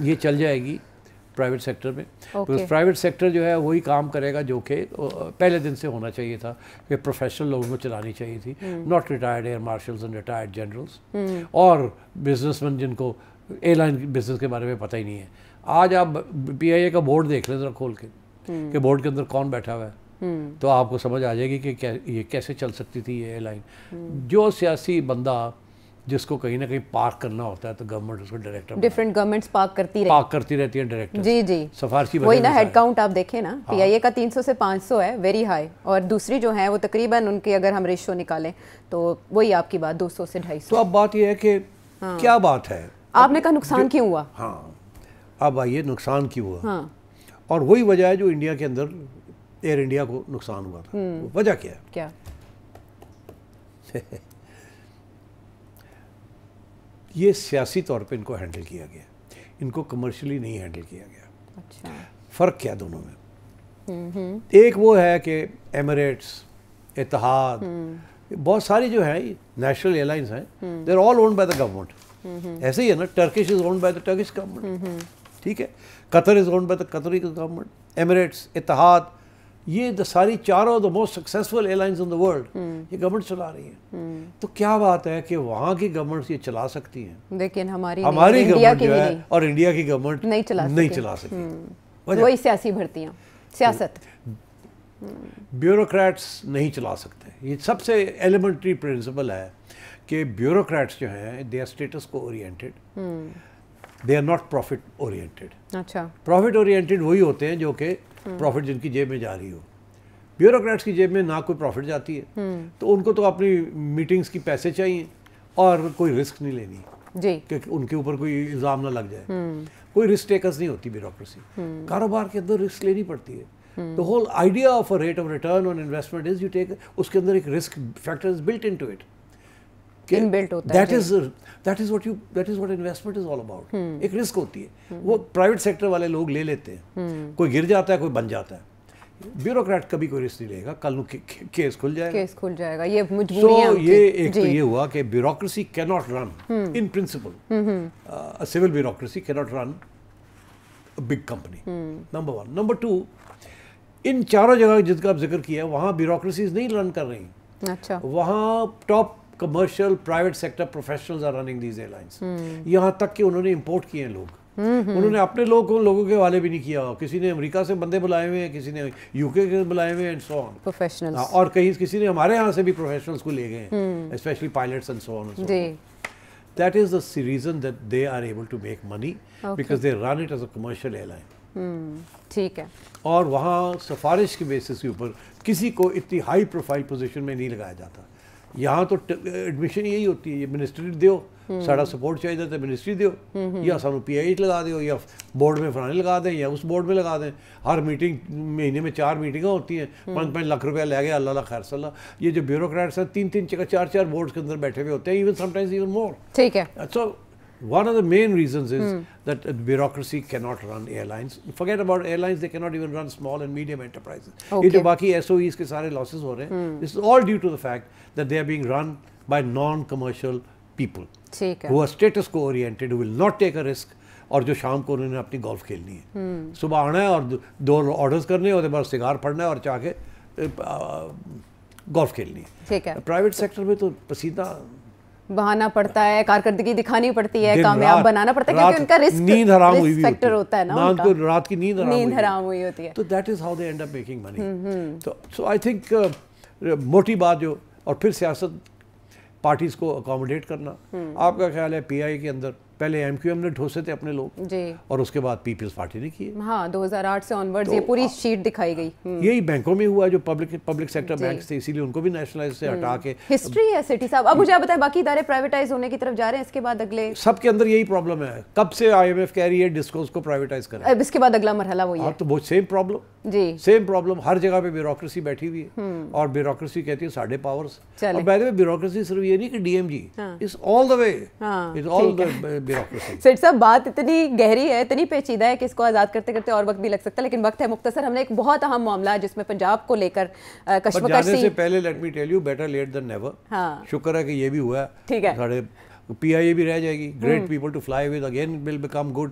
یہ چل جائے گی پرائیویٹ سیکٹر میں. پرائیویٹ سیکٹر جو ہے وہی کام کرے گا جو کہ پہلے دن سے ہونا چاہیے تھا, کہ پروفیشنل لوگوں کو چلانی چاہیے تھی, not retired air marshals and retired generals اور بزنس مین جن کو ایئر لائن بزنس کے بارے میں پتہ ہی نہیں ہے. آج آپ PIA کا بورڈ دیکھ لیں ذرا کھول کے کہ بورڈ کے اندر کون بیٹھا ہوا ہے, تو آپ کو سمجھ آ جائے گی کہ یہ کیسے چل سکتی تھی یہ ایئر لائن. جو سیاسی بندہ جس کو کہیں نہ کہیں پارک کرنا ہوتا ہے تو گورنمنٹ اس کو ڈائریکٹر, ڈیفرنٹ گورنمنٹس پارک کرتی رہتی ہیں ڈائریکٹر. جی سفارشی وہی نا ہیڈ کاؤنٹ آپ دیکھیں نا, PIA کا 300 سے 500 ہے, ویری ہائی, اور دوسری جو ہیں وہ تقریباً ان کی اگر ہم ریشو نکالیں تو وہی آپ کی بات 200 سے 250. تو اب بات یہ ہے کہ کیا بات ہے, آپ نے کہا نقصان کیوں ہوا. ہاں اب آئیے نقصان کیوں ہوا, اور وہی وجہ ہے جو انڈیا کے اندر ایئر انڈیا کو نقصان ہوا تھا. وجہ کیا ہے؟ کیا یہ سیاسی طور پہ ان کو ہینڈل کیا گیا, ان کو کمرشلی نہیں ہینڈل کیا گیا. اچھا, فرق کیا دونوں میں؟ ایک وہ ہے کہ ایمریٹس, اتحاد, بہت ساری جو ہیں نیشنل ایئر لائنس ہیں, they are all owned by the government. ایسے ہی ہے نا, Turkish is owned by the Turkish government, ٹھیک ہے, Qatar is owned by the Qatari government, Emirates, Etihad, یہ ساری چاروں the most successful airlines in the world یہ گورنمنٹ چلا رہی ہیں. تو کیا بات ہے کہ وہاں کی گورنمنٹس یہ چلا سکتی ہیں, لیکن ہماری گورنمنٹ جو ہے اور انڈیا کی گورنمنٹ نہیں چلا سکتی. وہی سیاسی بھرتیاں, سیاست, بیوروکریٹس نہیں چلا سکتے. یہ سب سے ایلیمنٹری پرنسپل ہے کہ بیوروکریٹس جو ہیں they are status quo oriented, they are not profit oriented. اچھا, پروفٹ اورینٹیڈ وہی ہوتے ہیں جو کہ پروفٹ جن کی جیب میں جا رہی ہو. بیوروکریٹس کی جیب میں نہ کوئی پروفٹ جاتی ہے, تو ان کو تو اپنی میٹنگز کی پیسے چاہیے اور کوئی رسک نہیں لینی جی کہ ان کے اوپر کوئی الزام نہ لگ جائے. کوئی رسک ٹیکرز نہیں ہوتی بیوروکریسی. کاروبار کے اندر رسک لینی پڑتی ہے. The whole idea of a rate of return on investment is you take, اس کے اندر ایک risk factor is built into it. Inbuilt ہوتا ہے. That is what investment is all about. ایک رسک ہوتی ہے, وہ پرائیویٹ سیکٹر والے لوگ لے لیتے ہیں, کوئی گر جاتا ہے کوئی بن جاتا ہے. بیوروکریٹ کبھی کوئی رسک نہیں لے گا, کل کیس کھل جائے گا. یہ مجبوریاں. So یہ ایک تو یہ ہوا کہ bureaucracy cannot run in principle. A civil bureaucracy cannot run a big company. Number one. Number two, ان چاروں جگہ جس کا آپ ذکر کیا ہے وہاں بیوروکریسیز نہیں رن کر رہی. اچھا, وہاں top commercial private sector professionals are running these airlines. یہاں تک کہ انہوں نے امپورٹ کیے ہیں لوگ, انہوں نے اپنے لوگوں کے حوالے بھی نہیں کیا. کسی نے امریکہ سے بندے بلائے ہوئے ہیں, کسی نے UK کے بلائے ہوئے ہیں, اینڈ سو آن پروفیشنلز, اور کسی نے ہمارے یہاں سے بھی پروفیشنلز کو لے گئے ہیں, especially pilots and so on. جی, That is the reason that they are able to make money, because they run it as a commercial airline. ٹھیک ہے. اور وہاں سفارش کے بیسس کے اوپر کسی کو اتنی ہائی پروفائل پوزیشن میں نہیں لگایا جاتا. یہاں تو ایڈمیشن یہی ہوتی ہے, یہ منسٹری دیو, ساڑا سپورٹ چاہیے تو منسٹری دیو, یا سانو پی آئی لگا دیو, یا بورڈ میں فلانے لگا دیں, یا اس بورڈ میں لگا دیں. ہر میٹنگ مہینے میں 4 میٹنگیں ہوتی ہیں, 5-5 لاکھ روپیہ لے گئے, اللہ اللہ خیر صلی اللہ. یہ جو بیوروکریٹس ہیں 3-3 4 بورڈز کے اندر بیٹھے ہوئے ہوتے ہیں, even some times even more. ٹھیک ہے. سو one of the main reasons is that bureaucracy cannot run airlines. Forget about airlines, they cannot even run small and medium enterprises. یہ جو باقی SOEs کے سارے losses ہو رہے ہیں, this is all due to the fact that they are being run by non-commercial people who are status quo oriented, who will not take a risk, اور جو شام کو انہوں نے اپنی گولف کھیلنی ہے. صبح آنا ہے اور 2 آرڈرز کرنے ہیں, اور بعد سگار پھڑنا ہے اور چاہ کے گولف کھیلنی ہے. ٹھیک ہے. پرائیویٹ سیکٹر میں تو پسینہ بہانا پڑتا ہے, کارکردگی دکھانی پڑتی ہے, کامیاب بنانا پڑتا ہے, کیونکہ ان کا رسک نیند حرام ہوئی فیکٹر ہوتا ہے نا, رات کی نیند حرام ہوئی ہوتی ہے. تو that is how they and up making money. So I think موٹی بات جو, اور پھر سیاست پارٹیز کو اکاموڈیٹ کرنا. آپ کا خیال ہے پی آئی کے اندر پہلے ایم کیو ایم نے ڈھوسے تھے اپنے لوگ, جی, اور اس کے بعد پیپلز پارٹی نے کیے. ہاں 2008 سے آنورڈز یہ پوری شیٹ دکھائی گئی. یہی بینکوں میں ہوا, جو پبلک سیکٹر بینکس تھے, اسی لیے ان کو بھی نیشنلائز سے ہٹا کے. ہسٹری ہے سیٹھی صاحب. اب مجھے آپ بتائیں, باقی ادارے پرائیویٹائز ہونے کی طرف جا رہے ہیں, اس کے بعد اگلے سب کے اندر یہی پرابلم ہے. کب سے آئی ایم ایف کہہ رہی ہے ڈسکوز کو پرائیویٹائز کریں, اب اس کے بعد اگلا مرحلہ وہی ہے. تو وہ سیم پرابلم, جی سیم پرابلم. ہر جگہ پہ بیوروکریسی بیٹھی ہوئی ہے, اور بیوروکریسی کہتی ہے ساڑھے پاورز. اور بائی دی وے بیوروکریسی صرف یہ نہیں کہ ڈی ایم جی, it's all the way, it's all the bureaucracy. سیٹ صاحب بات اتنی گہری ہے, اتنی پیچیدہ ہے کہ اس کو آزاد کرتے کرتے اور وقت بھی لگ سکتا ہے, لیکن وقت ہے مختصر. ہم نے ایک بہت اہم معاملہ ہے جس میں پنجاب کو لے کر کشمکش جانے سے پہلے let me tell you better late than never. شکر ہے کہ یہ بھی ہوا ہے. ٹھیک ہے. ساڑھے پی آئی اے بھی رہ جائے گی, great people to fly with again will become good.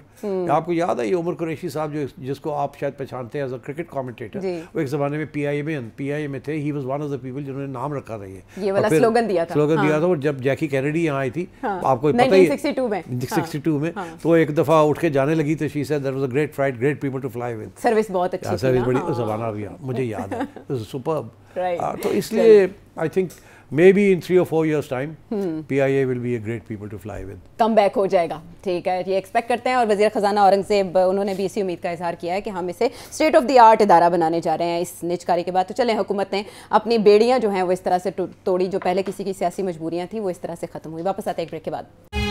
آپ کو یاد ہے یہ عمر قریشی صاحب جو جس کو آپ شاید پہچانتے ہیں ایز اے کرکٹ کامنٹیٹر, وہ ایک زمانے میں پی آئی اے میں تھے. He was one of the people جنہوں نے نام رکھا تھا, یہ والا سلوگن دیا تھا. اور جب جیکی کینیڈی یہاں آئی تھی, آپ کو پتہ ہی 62 میں, تو ایک دفعہ اٹھ کے جانے لگی تو she said that was a great flight, great people to fly with. Service بہت اچھی تھی, سروس بڑی زبانہ بھی مجھے یاد ہے, سپرب. تو اس لیے I think maybe in 3 or 4 years time PIA will be a great people to fly with. Come back ہو جائے گا. ٹھیک ہے, یہ ایکسپیکٹ کرتے ہیں. اور وزیر خزانہ اورنگزیب انہوں نے بھی اسی امید کا اظہار کیا ہے کہ ہم اسے اسٹیٹ آف دی آرٹ ادارہ بنانے جا رہے ہیں اس نجکاری کے بعد. تو چلیں, حکومت نے اپنی بیڑیاں جو ہیں وہ اس طرح سے توڑی, جو پہلے کسی کی سیاسی مجبوریاں تھیں وہ اس طرح سے ختم ہوئی. واپس آتے ہیں ایک بریک کے بعد.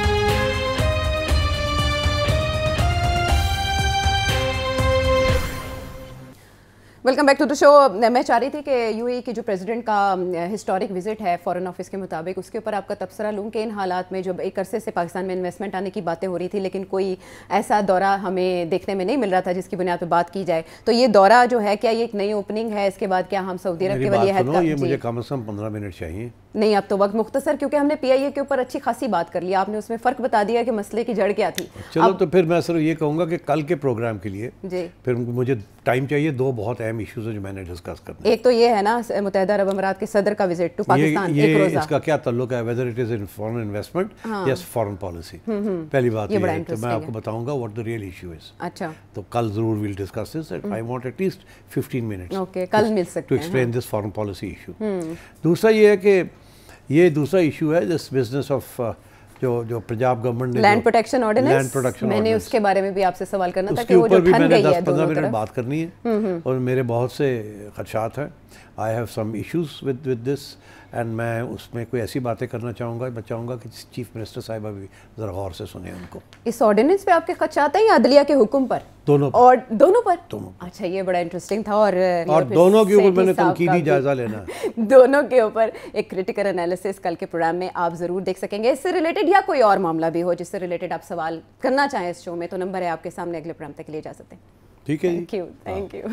ویلکم بیک ٹو دا شو. میں چاہ رہی تھی کہ یو اے کی جو پریزیڈنٹ کا ہسٹورک وزٹ ہے فارن آفس کے مطابق, اس کے اوپر آپ کا تبصرہ لوں کہ ان حالات میں جو ایک عرصے سے پاکستان میں انویسٹمنٹ آنے کی باتیں ہو رہی تھی, لیکن کوئی ایسا دورہ ہمیں دیکھنے میں نہیں مل رہا تھا جس کی بنیاد پہ بات کی جائے. تو یہ دورہ جو ہے, کیا یہ ایک نئی اوپننگ ہے؟ اس کے بعد کیا ہم سعودی عرب کے ولی عہد کا, یہ مجھے کم از کم 15 منٹ چاہیے. نہیں, اب تو وقت مختصر, کیونکہ ہم نے پی آئی اے کے اوپر اچھی خاصی بات کر لی. آپ نے اس میں فرق بتا دیا کہ مسئلے کی جڑ کیا تھی. چلو تو پھر میں صرف یہ کہوں گا کہ کل کے پروگرام کے لیے جی پھر مجھے ٹائم چاہیے. 2 بہت اہم ایشوز ہیں جو میں نے ڈسکس کرنے. ایک تو یہ ہے نا متحدہ عرب امارات کے صدر کا وزٹ ٹو پاکستان, ایک روزہ, اس کا کیا تعلق ہے whether it is in foreign investment یا فارن پالیسی. پہلی بات یہ ہے تو میں آپ کو بتاؤں گا what the real issue is. اچھا, تو کل ضرور we'll discuss this. I want at least 15 minutes okay, کل مل سکتے to explain this foreign policy issue. دوسرا یہ ہے کہ یہ دوسرا ایشو ہے دس بزنس آف جو پنجاب گورنمنٹ نے لینڈ پروٹیکشن آرڈیننس, میں نے اس کے بارے میں بھی آپ سے سوال کرنا تھا کہ وہ جو ٹھن گئی ہے 10-15 منٹ بات کرنی ہے, اور میرے بہت سے خدشات ہیں. I have some issues with this, and میں اس میں کوئی ایسی باتیں کرنا چاہوں گا, میں چاہوں گا کہ چیف منسٹر صاحبہ بھی ذرا غور سے سنیں ان کو. اس آرڈیننس پہ آپ کے خدشات ہیں یا عدلیہ کے حکم پر؟ دونوں اور دونوں پر. اچھا, یہ بڑا انٹرسٹنگ تھا. اور دونوں کے اوپر میں نے تنقیدی جائزہ لینا ہے. دونوں کے اوپر ایک کریٹیکل انالیسس کل کے پروگرام میں آپ ضرور دیکھ سکیں گے. اس سے ریلیٹڈ یا کوئی اور معاملہ بھی ہو جس سے ریلیٹڈ آپ سوال کرنا چاہیں اس شو میں, تو نمبر ہے آپ کے سامنے. اگلے پروگرام تک کے لیے اجازت دیں. ٹھیک ہے, تھینک یو.